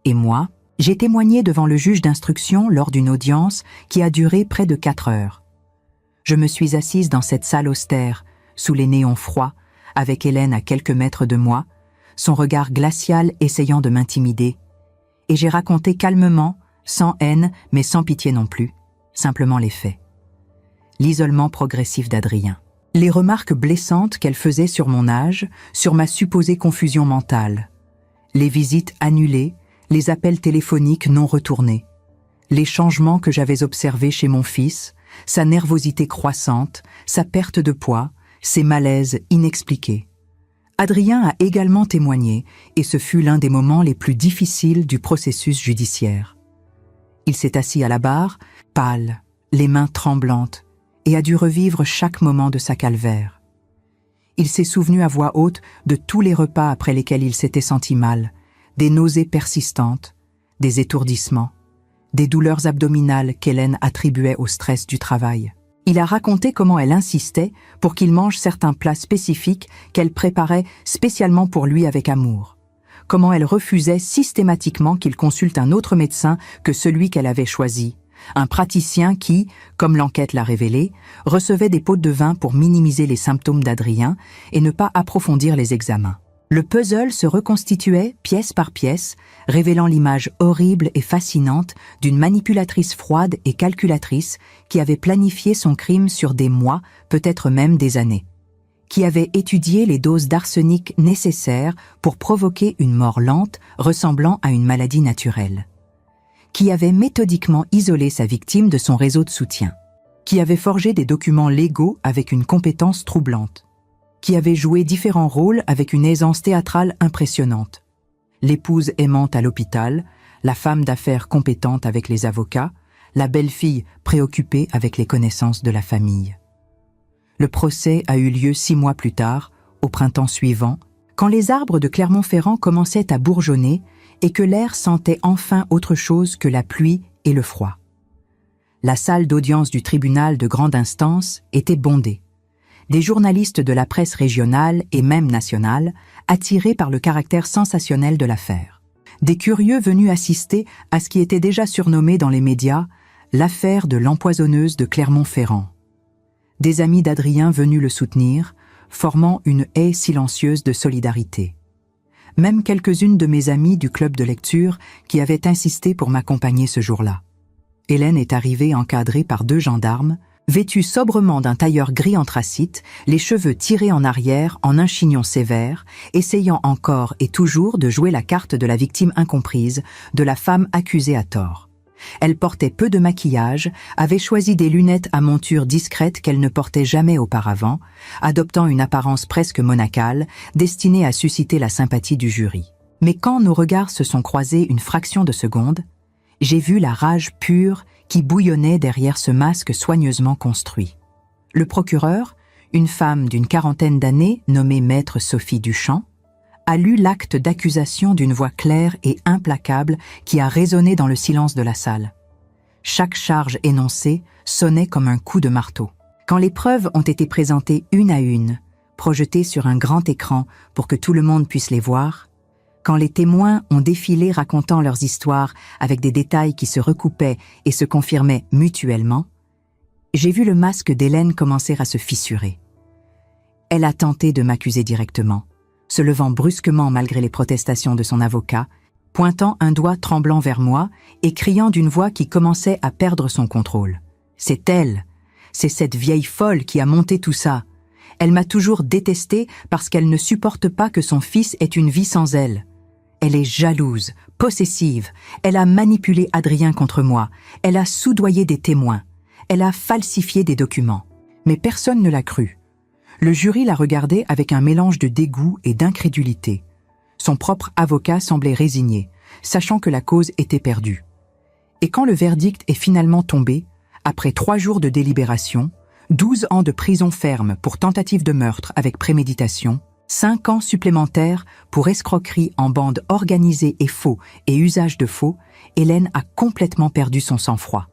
Et moi, j'ai témoigné devant le juge d'instruction lors d'une audience qui a duré près de 4 heures. Je me suis assise dans cette salle austère, sous les néons froids, avec Hélène à quelques mètres de moi, son regard glacial essayant de m'intimider. Et j'ai raconté calmement, sans haine mais sans pitié non plus, simplement les faits. L'isolement progressif d'Adrien. Les remarques blessantes qu'elle faisait sur mon âge, sur ma supposée confusion mentale. Les visites annulées, les appels téléphoniques non retournés. Les changements que j'avais observés chez mon fils, sa nervosité croissante, sa perte de poids, ses malaises inexpliqués. Adrien a également témoigné, et ce fut l'un des moments les plus difficiles du processus judiciaire. Il s'est assis à la barre, pâle, les mains tremblantes, et a dû revivre chaque moment de sa calvaire. Il s'est souvenu à voix haute de tous les repas après lesquels il s'était senti mal, des nausées persistantes, des étourdissements, des douleurs abdominales qu'Hélène attribuait au stress du travail. Il a raconté comment elle insistait pour qu'il mange certains plats spécifiques qu'elle préparait spécialement pour lui avec amour. Comment elle refusait systématiquement qu'il consulte un autre médecin que celui qu'elle avait choisi, un praticien qui, comme l'enquête l'a révélé, recevait des pots de vin pour minimiser les symptômes d'Adrien et ne pas approfondir les examens. Le puzzle se reconstituait pièce par pièce, révélant l'image horrible et fascinante d'une manipulatrice froide et calculatrice qui avait planifié son crime sur des mois, peut-être même des années, qui avait étudié les doses d'arsenic nécessaires pour provoquer une mort lente ressemblant à une maladie naturelle, qui avait méthodiquement isolé sa victime de son réseau de soutien, qui avait forgé des documents légaux avec une compétence troublante, qui avait joué différents rôles avec une aisance théâtrale impressionnante. L'épouse aimante à l'hôpital, la femme d'affaires compétente avec les avocats, la belle-fille préoccupée avec les connaissances de la famille. Le procès a eu lieu 6 mois plus tard, au printemps suivant, quand les arbres de Clermont-Ferrand commençaient à bourgeonner et que l'air sentait enfin autre chose que la pluie et le froid. La salle d'audience du tribunal de grande instance était bondée. Des journalistes de la presse régionale et même nationale, attirés par le caractère sensationnel de l'affaire. Des curieux venus assister à ce qui était déjà surnommé dans les médias l'affaire de l'empoisonneuse de Clermont-Ferrand. Des amis d'Adrien venus le soutenir, formant une haie silencieuse de solidarité. Même quelques-unes de mes amies du club de lecture qui avaient insisté pour m'accompagner ce jour-là. Hélène est arrivée encadrée par 2 gendarmes, vêtue sobrement d'un tailleur gris anthracite, les cheveux tirés en arrière en un chignon sévère, essayant encore et toujours de jouer la carte de la victime incomprise, de la femme accusée à tort. Elle portait peu de maquillage, avait choisi des lunettes à monture discrète qu'elle ne portait jamais auparavant, adoptant une apparence presque monacale, destinée à susciter la sympathie du jury. Mais quand nos regards se sont croisés une fraction de seconde, j'ai vu la rage pure qui bouillonnait derrière ce masque soigneusement construit. Le procureur, une femme d'une 40aine d'années nommée maître Sophie Duchamp, a lu l'acte d'accusation d'une voix claire et implacable qui a résonné dans le silence de la salle. Chaque charge énoncée sonnait comme un coup de marteau. Quand les preuves ont été présentées une à une, projetées sur un grand écran pour que tout le monde puisse les voir, quand les témoins ont défilé racontant leurs histoires avec des détails qui se recoupaient et se confirmaient mutuellement, j'ai vu le masque d'Hélène commencer à se fissurer. Elle a tenté de m'accuser directement, se levant brusquement malgré les protestations de son avocat, pointant un doigt tremblant vers moi et criant d'une voix qui commençait à perdre son contrôle. « C'est elle! C'est cette vieille folle qui a monté tout ça! Elle m'a toujours détestée parce qu'elle ne supporte pas que son fils ait une vie sans elle. Elle est jalouse, possessive, elle a manipulé Adrien contre moi, elle a soudoyé des témoins, elle a falsifié des documents. » Mais personne ne l'a cru. Le jury l'a regardé avec un mélange de dégoût et d'incrédulité. Son propre avocat semblait résigné, sachant que la cause était perdue. Et quand le verdict est finalement tombé, après 3 jours de délibération, 12 ans de prison ferme pour tentative de meurtre avec préméditation, 5 ans supplémentaires pour escroquerie en bande organisée et faux et usage de faux, Hélène a complètement perdu son sang-froid.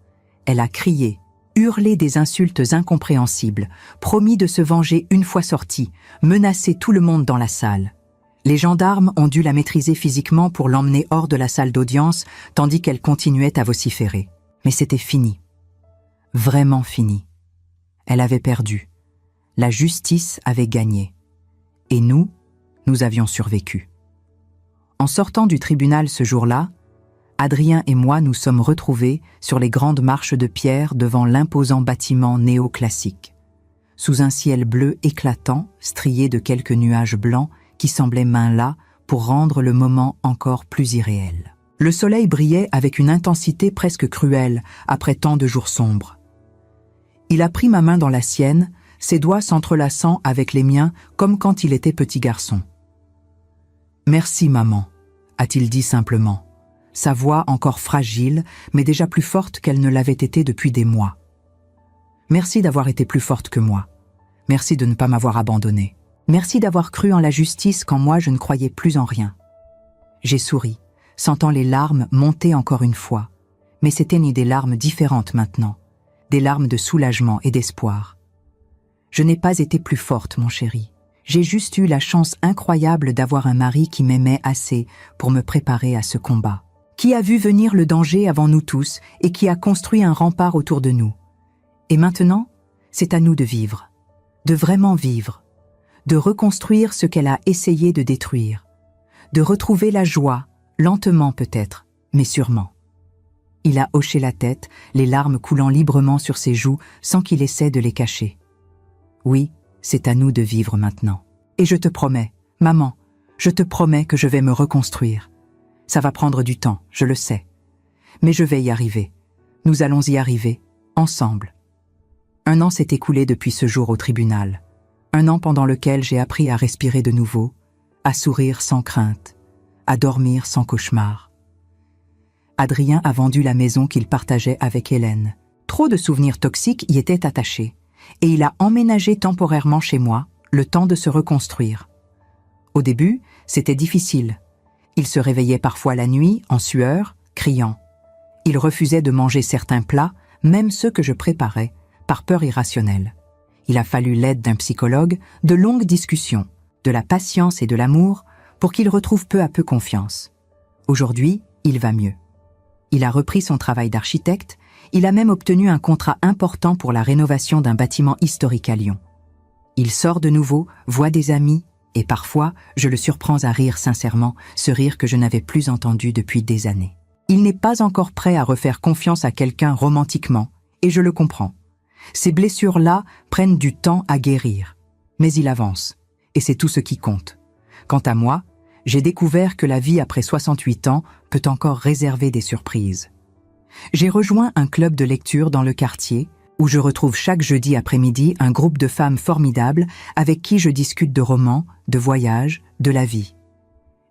Elle a crié, hurlé des insultes incompréhensibles, promis de se venger une fois sortie, menacé tout le monde dans la salle. Les gendarmes ont dû la maîtriser physiquement pour l'emmener hors de la salle d'audience, tandis qu'elle continuait à vociférer. Mais c'était fini. Vraiment fini. Elle avait perdu. La justice avait gagné. Et nous avions survécu. En sortant du tribunal ce jour-là, Adrien et moi nous sommes retrouvés sur les grandes marches de pierre devant l'imposant bâtiment néoclassique. Sous un ciel bleu éclatant, strié de quelques nuages blancs qui semblaient mains là pour rendre le moment encore plus irréel. Le soleil brillait avec une intensité presque cruelle après tant de jours sombres. Il a pris ma main dans la sienne, ses doigts s'entrelaçant avec les miens comme quand il était petit garçon. « Merci, maman », a-t-il dit simplement, sa voix encore fragile, mais déjà plus forte qu'elle ne l'avait été depuis des mois. « Merci d'avoir été plus forte que moi. Merci de ne pas m'avoir abandonnée. Merci d'avoir cru en la justice quand moi je ne croyais plus en rien. » J'ai souri, sentant les larmes monter encore une fois, mais c'étaient des larmes différentes maintenant, des larmes de soulagement et d'espoir. Je n'ai pas été plus forte, mon chéri. J'ai juste eu la chance incroyable d'avoir un mari qui m'aimait assez pour me préparer à ce combat, qui a vu venir le danger avant nous tous et qui a construit un rempart autour de nous. Et maintenant, c'est à nous de vivre, de vraiment vivre, de reconstruire ce qu'elle a essayé de détruire, de retrouver la joie, lentement peut-être, mais sûrement. Il a hoché la tête, les larmes coulant librement sur ses joues sans qu'il essaie de les cacher. Oui, c'est à nous de vivre maintenant. Et je te promets, maman, je te promets que je vais me reconstruire. Ça va prendre du temps, je le sais. Mais je vais y arriver. Nous allons y arriver, ensemble. 1 an s'est écoulé depuis ce jour au tribunal. 1 an pendant lequel j'ai appris à respirer de nouveau, à sourire sans crainte, à dormir sans cauchemar. Adrien a vendu la maison qu'il partageait avec Hélène. Trop de souvenirs toxiques y étaient attachés, et il a emménagé temporairement chez moi, le temps de se reconstruire. Au début, c'était difficile. Il se réveillait parfois la nuit, en sueur, criant. Il refusait de manger certains plats, même ceux que je préparais, par peur irrationnelle. Il a fallu l'aide d'un psychologue, de longues discussions, de la patience et de l'amour, pour qu'il retrouve peu à peu confiance. Aujourd'hui, il va mieux. Il a repris son travail d'architecte, il a même obtenu un contrat important pour la rénovation d'un bâtiment historique à Lyon. Il sort de nouveau, voit des amis, et parfois, je le surprends à rire sincèrement, ce rire que je n'avais plus entendu depuis des années. Il n'est pas encore prêt à refaire confiance à quelqu'un romantiquement, et je le comprends. Ces blessures-là prennent du temps à guérir, mais il avance, et c'est tout ce qui compte. Quant à moi, j'ai découvert que la vie après 68 ans peut encore réserver des surprises. J'ai rejoint un club de lecture dans le quartier où je retrouve chaque jeudi après-midi un groupe de femmes formidables avec qui je discute de romans, de voyages, de la vie.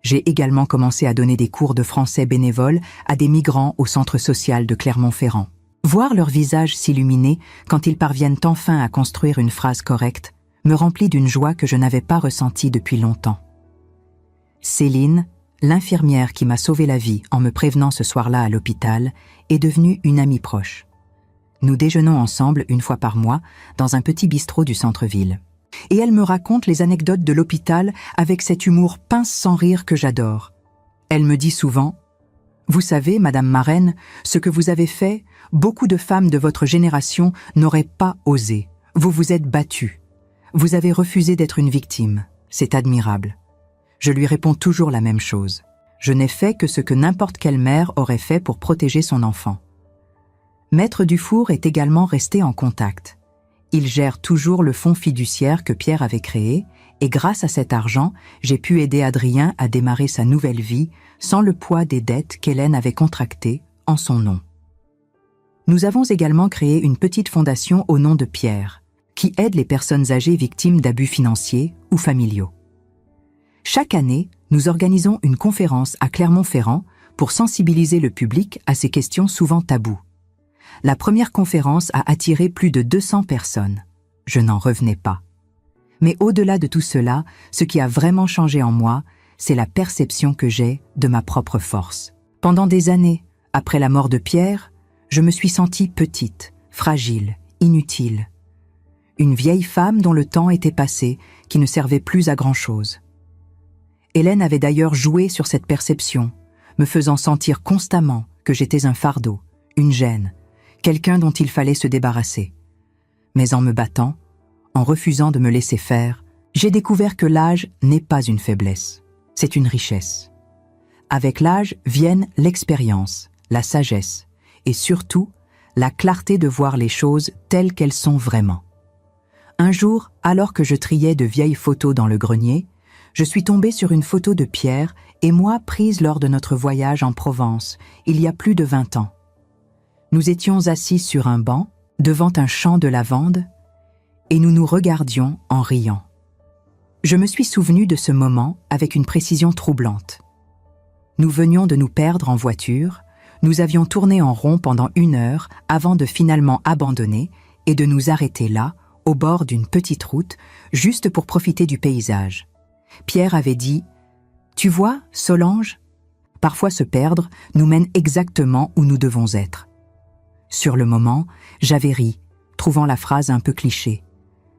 J'ai également commencé à donner des cours de français bénévoles à des migrants au centre social de Clermont-Ferrand. Voir leur visage s'illuminer quand ils parviennent enfin à construire une phrase correcte me remplit d'une joie que je n'avais pas ressentie depuis longtemps. Céline, l'infirmière qui m'a sauvé la vie en me prévenant ce soir-là à l'hôpital, est devenue une amie proche. Nous déjeunons ensemble 1 fois par mois dans un petit bistrot du centre-ville. Et elle me raconte les anecdotes de l'hôpital avec cet humour pince sans rire que j'adore. Elle me dit souvent « Vous savez, Madame Marraine, ce que vous avez fait, beaucoup de femmes de votre génération n'auraient pas osé. Vous vous êtes battue. Vous avez refusé d'être une victime. C'est admirable. » Je lui réponds toujours la même chose. Je n'ai fait que ce que n'importe quelle mère aurait fait pour protéger son enfant. Maître Dufour est également resté en contact. Il gère toujours le fonds fiduciaire que Pierre avait créé et grâce à cet argent, j'ai pu aider Adrien à démarrer sa nouvelle vie sans le poids des dettes qu'Hélène avait contractées en son nom. Nous avons également créé une petite fondation au nom de Pierre, qui aide les personnes âgées victimes d'abus financiers ou familiaux. Chaque année, nous organisons une conférence à Clermont-Ferrand pour sensibiliser le public à ces questions souvent taboues. La première conférence a attiré plus de 200 personnes. Je n'en revenais pas. Mais au-delà de tout cela, ce qui a vraiment changé en moi, c'est la perception que j'ai de ma propre force. Pendant des années, après la mort de Pierre, je me suis sentie petite, fragile, inutile. Une vieille femme dont le temps était passé, qui ne servait plus à grand-chose. Hélène avait d'ailleurs joué sur cette perception, me faisant sentir constamment que j'étais un fardeau, une gêne, quelqu'un dont il fallait se débarrasser. Mais en me battant, en refusant de me laisser faire, j'ai découvert que l'âge n'est pas une faiblesse, c'est une richesse. Avec l'âge viennent l'expérience, la sagesse et surtout la clarté de voir les choses telles qu'elles sont vraiment. Un jour, alors que je triais de vieilles photos dans le grenier, Je suis tombée sur une photo de Pierre et moi prise lors de notre voyage en Provence, il y a plus de 20 ans. Nous étions assis sur un banc, devant un champ de lavande, et nous nous regardions en riant. Je me suis souvenue de ce moment avec une précision troublante. Nous venions de nous perdre en voiture, nous avions tourné en rond pendant 1 heure avant de finalement abandonner et de nous arrêter là, au bord d'une petite route, juste pour profiter du paysage. Pierre avait dit « Tu vois, Solange, parfois se perdre nous mène exactement où nous devons être. » Sur le moment, j'avais ri, trouvant la phrase un peu cliché.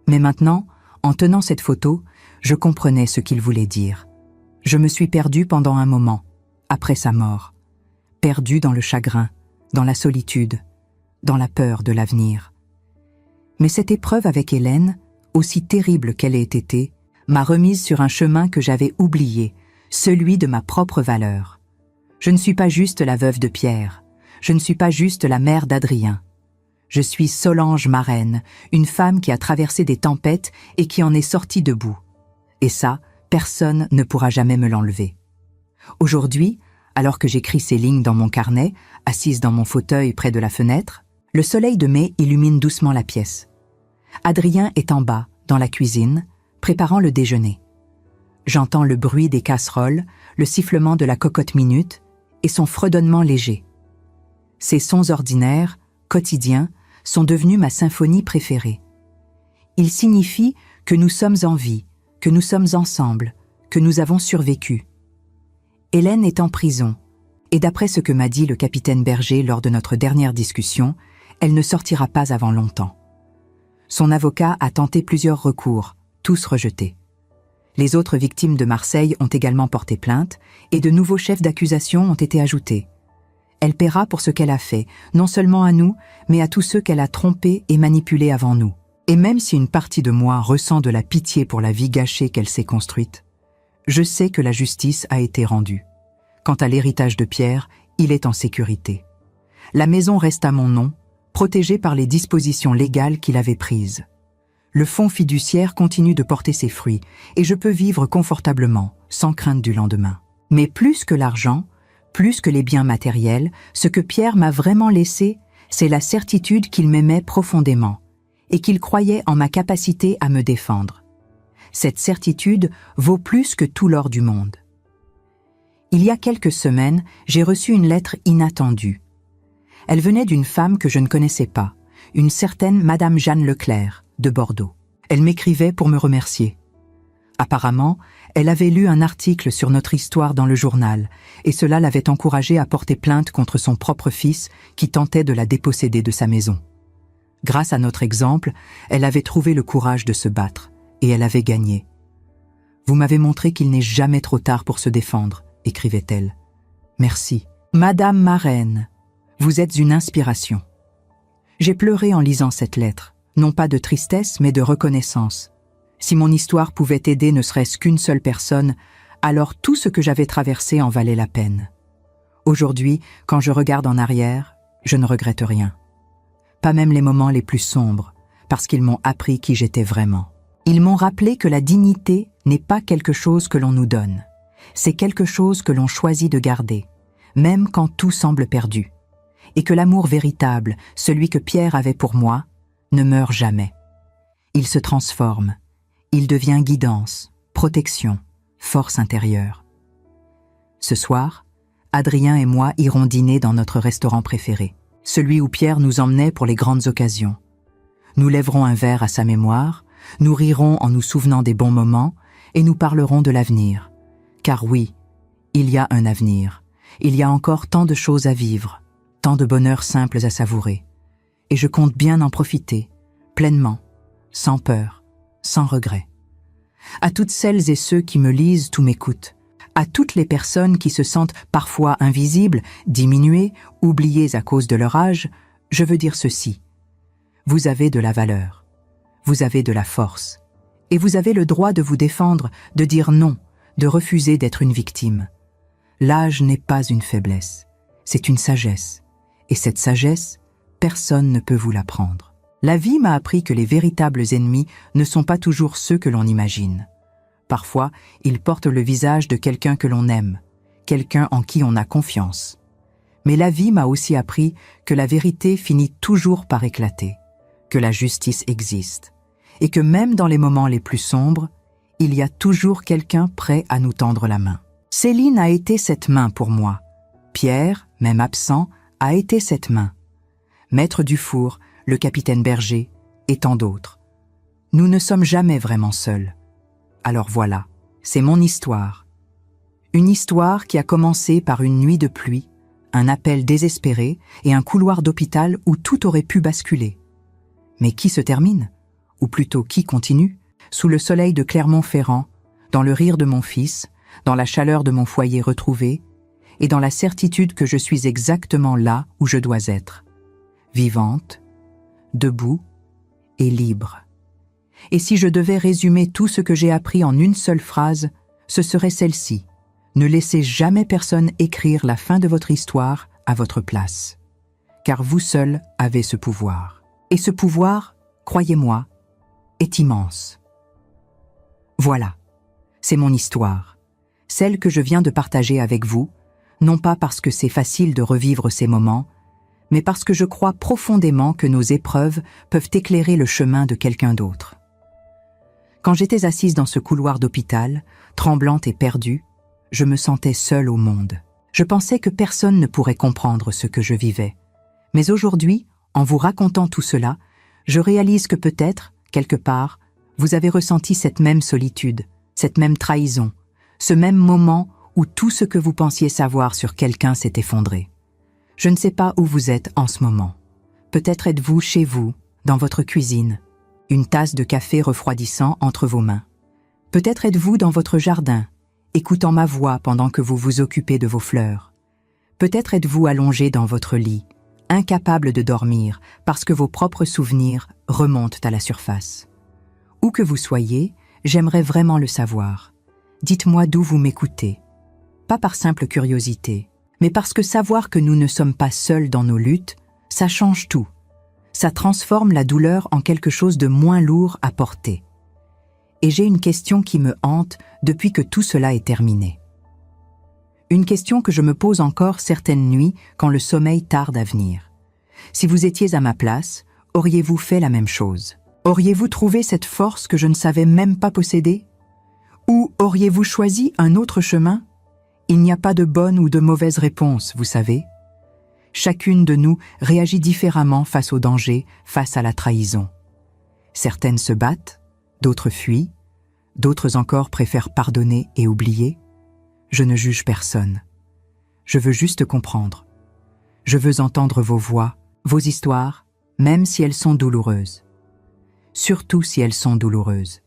Mais maintenant, en tenant cette photo, je comprenais ce qu'il voulait dire. Je me suis perdue pendant un moment, après sa mort. Perdue dans le chagrin, dans la solitude, dans la peur de l'avenir. Mais cette épreuve avec Hélène, aussi terrible qu'elle ait été, m'a remise sur un chemin que j'avais oublié, celui de ma propre valeur. Je ne suis pas juste la veuve de Pierre, je ne suis pas juste la mère d'Adrien. Je suis Solange Marraine, une femme qui a traversé des tempêtes et qui en est sortie debout. Et ça, personne ne pourra jamais me l'enlever. Aujourd'hui, alors que j'écris ces lignes dans mon carnet, assise dans mon fauteuil près de la fenêtre, le soleil de mai illumine doucement la pièce. Adrien est en bas, dans la cuisine, préparant le déjeuner. J'entends le bruit des casseroles, le sifflement de la cocotte minute et son fredonnement léger. Ces sons ordinaires, quotidiens, sont devenus ma symphonie préférée. Ils signifient que nous sommes en vie, que nous sommes ensemble, que nous avons survécu. Hélène est en prison, et d'après ce que m'a dit le capitaine Berger lors de notre dernière discussion, elle ne sortira pas avant longtemps. Son avocat a tenté plusieurs recours, tous rejetés. Les autres victimes de Marseille ont également porté plainte, et de nouveaux chefs d'accusation ont été ajoutés. Elle paiera pour ce qu'elle a fait, non seulement à nous, mais à tous ceux qu'elle a trompés et manipulés avant nous. Et même si une partie de moi ressent de la pitié pour la vie gâchée qu'elle s'est construite, je sais que la justice a été rendue. Quant à l'héritage de Pierre, il est en sécurité. La maison reste à mon nom, protégée par les dispositions légales qu'il avait prises. Le fonds fiduciaire continue de porter ses fruits, et je peux vivre confortablement, sans crainte du lendemain. Mais plus que l'argent, plus que les biens matériels, ce que Pierre m'a vraiment laissé, c'est la certitude qu'il m'aimait profondément, et qu'il croyait en ma capacité à me défendre. Cette certitude vaut plus que tout l'or du monde. Il y a quelques semaines, j'ai reçu une lettre inattendue. Elle venait d'une femme que je ne connaissais pas, une certaine Madame Jeanne Leclerc, de Bordeaux. Elle m'écrivait pour me remercier. Apparemment, elle avait lu un article sur notre histoire dans le journal, et cela l'avait encouragée à porter plainte contre son propre fils qui tentait de la déposséder de sa maison. Grâce à notre exemple, elle avait trouvé le courage de se battre, et elle avait gagné. « Vous m'avez montré qu'il n'est jamais trop tard pour se défendre », écrivait-elle. « Merci. Madame Marraine, vous êtes une inspiration. » J'ai pleuré en lisant cette lettre, non pas de tristesse, mais de reconnaissance. Si mon histoire pouvait aider ne serait-ce qu'une seule personne, alors tout ce que j'avais traversé en valait la peine. Aujourd'hui, quand je regarde en arrière, je ne regrette rien. Pas même les moments les plus sombres, parce qu'ils m'ont appris qui j'étais vraiment. Ils m'ont rappelé que la dignité n'est pas quelque chose que l'on nous donne. C'est quelque chose que l'on choisit de garder, même quand tout semble perdu. Et que l'amour véritable, celui que Pierre avait pour moi, ne meurt jamais. Il se transforme. Il devient guidance, protection, force intérieure. Ce soir, Adrien et moi irons dîner dans notre restaurant préféré, celui où Pierre nous emmenait pour les grandes occasions. Nous lèverons un verre à sa mémoire, nous rirons en nous souvenant des bons moments et nous parlerons de l'avenir. Car oui, il y a un avenir. Il y a encore tant de choses à vivre, tant de bonheurs simples à savourer. Et je compte bien en profiter, pleinement, sans peur, sans regret. À toutes celles et ceux qui me lisent ou m'écoutent, à toutes les personnes qui se sentent parfois invisibles, diminuées, oubliées à cause de leur âge, je veux dire ceci. Vous avez de la valeur, vous avez de la force, et vous avez le droit de vous défendre, de dire non, de refuser d'être une victime. L'âge n'est pas une faiblesse, c'est une sagesse, et cette sagesse, personne ne peut vous l'apprendre. La vie m'a appris que les véritables ennemis ne sont pas toujours ceux que l'on imagine. parfois, il porte le visage de quelqu'un que l'on aime, quelqu'un en qui on a confiance. Mais la vie m'a aussi appris que la vérité finit toujours par éclater, que la justice existe, et que même dans les moments les plus sombres, il y a toujours quelqu'un prêt à nous tendre la main. Céline a été cette main pour moi. Pierre, même absent, a été cette main. Maître Dufour, le capitaine Berger, et tant d'autres. Nous ne sommes jamais vraiment seuls. Alors voilà, c'est mon histoire. Une histoire qui a commencé par une nuit de pluie, un appel désespéré et un couloir d'hôpital où tout aurait pu basculer. Mais qui se termine, ou plutôt qui continue, sous le soleil de Clermont-Ferrand, dans le rire de mon fils, dans la chaleur de mon foyer retrouvé, et dans la certitude que je suis exactement là où je dois être, vivante, debout et libre. Et si je devais résumer tout ce que j'ai appris en une seule phrase, ce serait celle-ci. Ne laissez jamais personne écrire la fin de votre histoire à votre place. Car vous seul avez ce pouvoir. Et ce pouvoir, croyez-moi, est immense. Voilà, c'est mon histoire, celle que je viens de partager avec vous, non pas parce que c'est facile de revivre ces moments, mais parce que je crois profondément que nos épreuves peuvent éclairer le chemin de quelqu'un d'autre. Quand j'étais assise dans ce couloir d'hôpital, tremblante et perdue, je me sentais seule au monde. Je pensais que personne ne pourrait comprendre ce que je vivais. Mais aujourd'hui, en vous racontant tout cela, je réalise que peut-être, quelque part, vous avez ressenti cette même solitude, cette même trahison, ce même moment où tout ce que vous pensiez savoir sur quelqu'un s'est effondré. Je ne sais pas où vous êtes en ce moment. Peut-être êtes-vous chez vous, dans votre cuisine, une tasse de café refroidissant entre vos mains. Peut-être êtes-vous dans votre jardin, écoutant ma voix pendant que vous vous occupez de vos fleurs. Peut-être êtes-vous allongé dans votre lit, incapable de dormir parce que vos propres souvenirs remontent à la surface. Où que vous soyez, j'aimerais vraiment le savoir. Dites-moi d'où vous m'écoutez. Pas par simple curiosité, mais parce que savoir que nous ne sommes pas seuls dans nos luttes, ça change tout. Ça transforme la douleur en quelque chose de moins lourd à porter. Et j'ai une question qui me hante depuis que tout cela est terminé. Une question que je me pose encore certaines nuits quand le sommeil tarde à venir. Si vous étiez à ma place, auriez-vous fait la même chose? Auriez-vous trouvé cette force que je ne savais même pas posséder? Ou auriez-vous choisi un autre chemin? Il n'y a pas de bonne ou de mauvaise réponse, vous savez. Chacune de nous réagit différemment face au danger, face à la trahison. Certaines se battent, d'autres fuient, d'autres encore préfèrent pardonner et oublier. Je ne juge personne. Je veux juste comprendre. Je veux entendre vos voix, vos histoires, même si elles sont douloureuses. Surtout si elles sont douloureuses.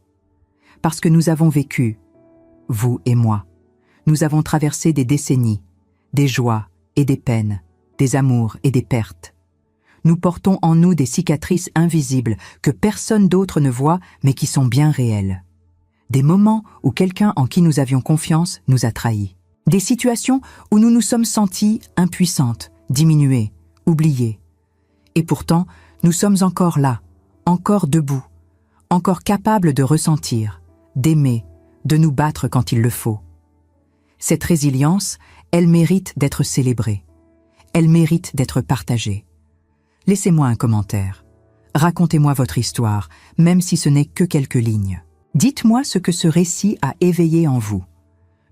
Parce que nous avons vécu, vous et moi. Nous avons traversé des décennies, des joies et des peines, des amours et des pertes. Nous portons en nous des cicatrices invisibles que personne d'autre ne voit mais qui sont bien réelles. Des moments où quelqu'un en qui nous avions confiance nous a trahis. Des situations où nous nous sommes sentis impuissantes, diminuées, oubliées. Et pourtant, nous sommes encore là, encore debout, encore capables de ressentir, d'aimer, de nous battre quand il le faut. Cette résilience, elle mérite d'être célébrée. Elle mérite d'être partagée. Laissez-moi un commentaire. Racontez-moi votre histoire, même si ce n'est que quelques lignes. Dites-moi ce que ce récit a éveillé en vous.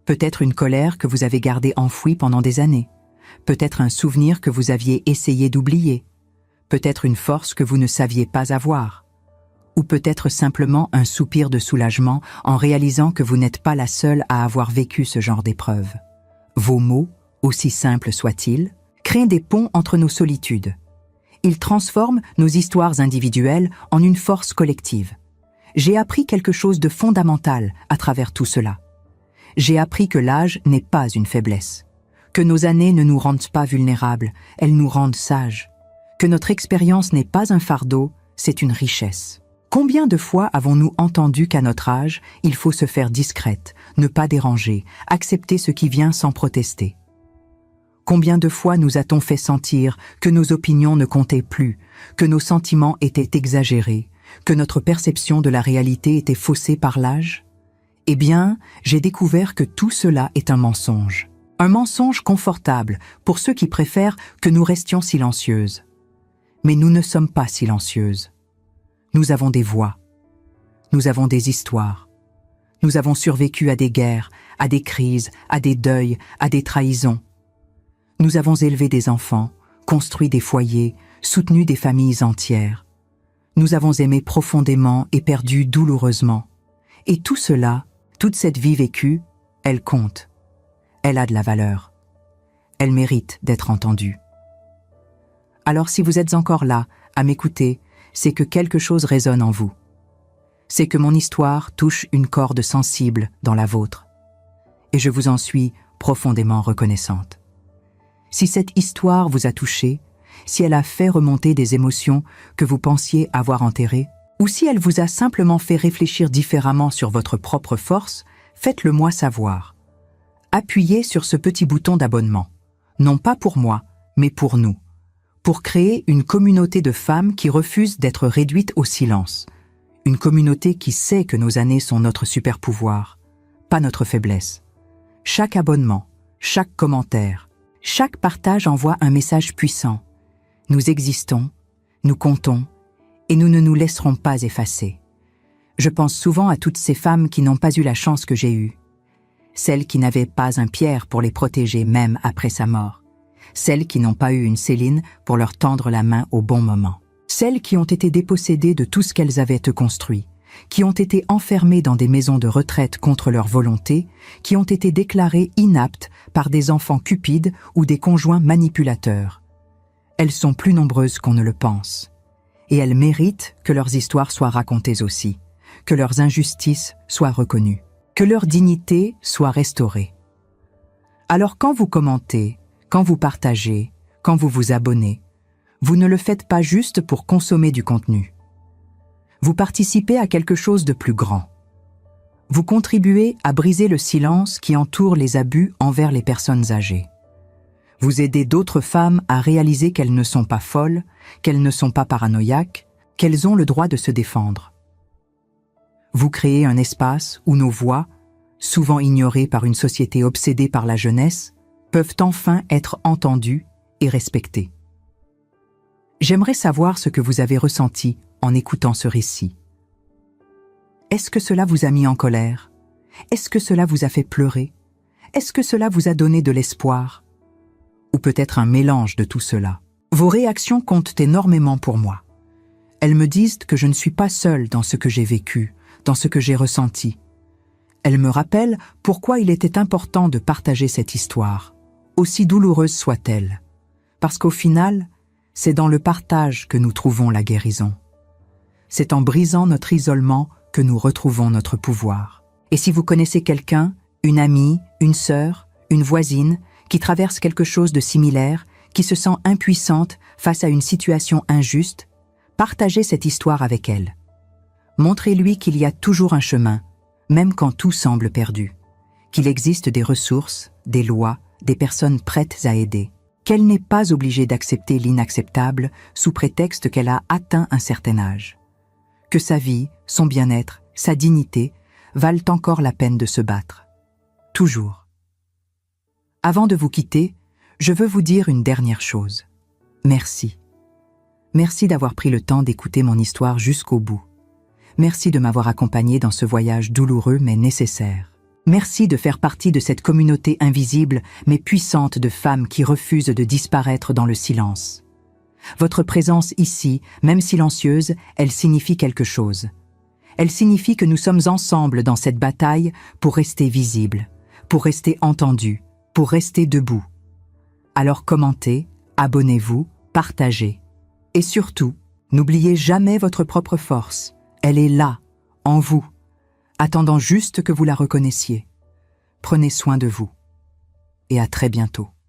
Peut-être une colère que vous avez gardée enfouie pendant des années. Peut-être un souvenir que vous aviez essayé d'oublier. Peut-être une force que vous ne saviez pas avoir. Ou peut-être simplement un soupir de soulagement en réalisant que vous n'êtes pas la seule à avoir vécu ce genre d'épreuve. Vos mots, aussi simples soient-ils, créent des ponts entre nos solitudes. Ils transforment nos histoires individuelles en une force collective. J'ai appris quelque chose de fondamental à travers tout cela. J'ai appris que l'âge n'est pas une faiblesse, que nos années ne nous rendent pas vulnérables, elles nous rendent sages, que notre expérience n'est pas un fardeau, c'est une richesse. Combien de fois avons-nous entendu qu'à notre âge, il faut se faire discrète, ne pas déranger, accepter ce qui vient sans protester? Combien de fois nous a-t-on fait sentir que nos opinions ne comptaient plus, que nos sentiments étaient exagérés, que notre perception de la réalité était faussée par l'âge? Eh bien, j'ai découvert que tout cela est un mensonge. Un mensonge confortable pour ceux qui préfèrent que nous restions silencieuses. Mais nous ne sommes pas silencieuses. Nous avons des voix. Nous avons des histoires. Nous avons survécu à des guerres, à des crises, à des deuils, à des trahisons. Nous avons élevé des enfants, construit des foyers, soutenu des familles entières. Nous avons aimé profondément et perdu douloureusement. Et tout cela, toute cette vie vécue, elle compte. Elle a de la valeur. Elle mérite d'être entendue. Alors si vous êtes encore là, à m'écouter, c'est que quelque chose résonne en vous. C'est que mon histoire touche une corde sensible dans la vôtre. Et je vous en suis profondément reconnaissante. Si cette histoire vous a touché, si elle a fait remonter des émotions que vous pensiez avoir enterrées, ou si elle vous a simplement fait réfléchir différemment sur votre propre force, faites-le moi savoir. Appuyez sur ce petit bouton d'abonnement, non pas pour moi, mais pour nous, pour créer une communauté de femmes qui refusent d'être réduites au silence, une communauté qui sait que nos années sont notre super pouvoir, pas notre faiblesse. Chaque abonnement, chaque commentaire, chaque partage envoie un message puissant. Nous existons, nous comptons, et nous ne nous laisserons pas effacer. Je pense souvent à toutes ces femmes qui n'ont pas eu la chance que j'ai eue. Celles qui n'avaient pas un Pierre pour les protéger même après sa mort. Celles qui n'ont pas eu une Céline pour leur tendre la main au bon moment. Celles qui ont été dépossédées de tout ce qu'elles avaient construit, qui ont été enfermées dans des maisons de retraite contre leur volonté, qui ont été déclarées inaptes par des enfants cupides ou des conjoints manipulateurs. Elles sont plus nombreuses qu'on ne le pense. Et elles méritent que leurs histoires soient racontées aussi, que leurs injustices soient reconnues, que leur dignité soit restaurée. Alors quand vous commentez, quand vous partagez, quand vous vous abonnez, vous ne le faites pas juste pour consommer du contenu. Vous participez à quelque chose de plus grand. Vous contribuez à briser le silence qui entoure les abus envers les personnes âgées. Vous aidez d'autres femmes à réaliser qu'elles ne sont pas folles, qu'elles ne sont pas paranoïaques, qu'elles ont le droit de se défendre. Vous créez un espace où nos voix, souvent ignorées par une société obsédée par la jeunesse, peuvent enfin être entendues et respectées. J'aimerais savoir ce que vous avez ressenti en écoutant ce récit. Est-ce que cela vous a mis en colère? Est-ce que cela vous a fait pleurer? Est-ce que cela vous a donné de l'espoir? Ou peut-être un mélange de tout cela. Vos réactions comptent énormément pour moi. Elles me disent que je ne suis pas seule dans ce que j'ai vécu, dans ce que j'ai ressenti. Elles me rappellent pourquoi il était important de partager cette histoire, aussi douloureuse soit-elle. Parce qu'au final, c'est dans le partage que nous trouvons la guérison. C'est en brisant notre isolement que nous retrouvons notre pouvoir. Et si vous connaissez quelqu'un, une amie, une sœur, une voisine, qui traverse quelque chose de similaire, qui se sent impuissante face à une situation injuste, partagez cette histoire avec elle. Montrez-lui qu'il y a toujours un chemin, même quand tout semble perdu, qu'il existe des ressources, des lois, des personnes prêtes à aider, qu'elle n'est pas obligée d'accepter l'inacceptable sous prétexte qu'elle a atteint un certain âge, que sa vie, son bien-être, sa dignité valent encore la peine de se battre. Toujours. Avant de vous quitter, je veux vous dire une dernière chose. Merci. Merci d'avoir pris le temps d'écouter mon histoire jusqu'au bout. Merci de m'avoir accompagné dans ce voyage douloureux mais nécessaire. Merci de faire partie de cette communauté invisible mais puissante de femmes qui refusent de disparaître dans le silence. Votre présence ici, même silencieuse, elle signifie quelque chose. Elle signifie que nous sommes ensemble dans cette bataille pour rester visibles, pour rester entendus, pour rester debout. Alors commentez, abonnez-vous, partagez. Et surtout, n'oubliez jamais votre propre force. Elle est là, en vous, attendant juste que vous la reconnaissiez. Prenez soin de vous. Et à très bientôt.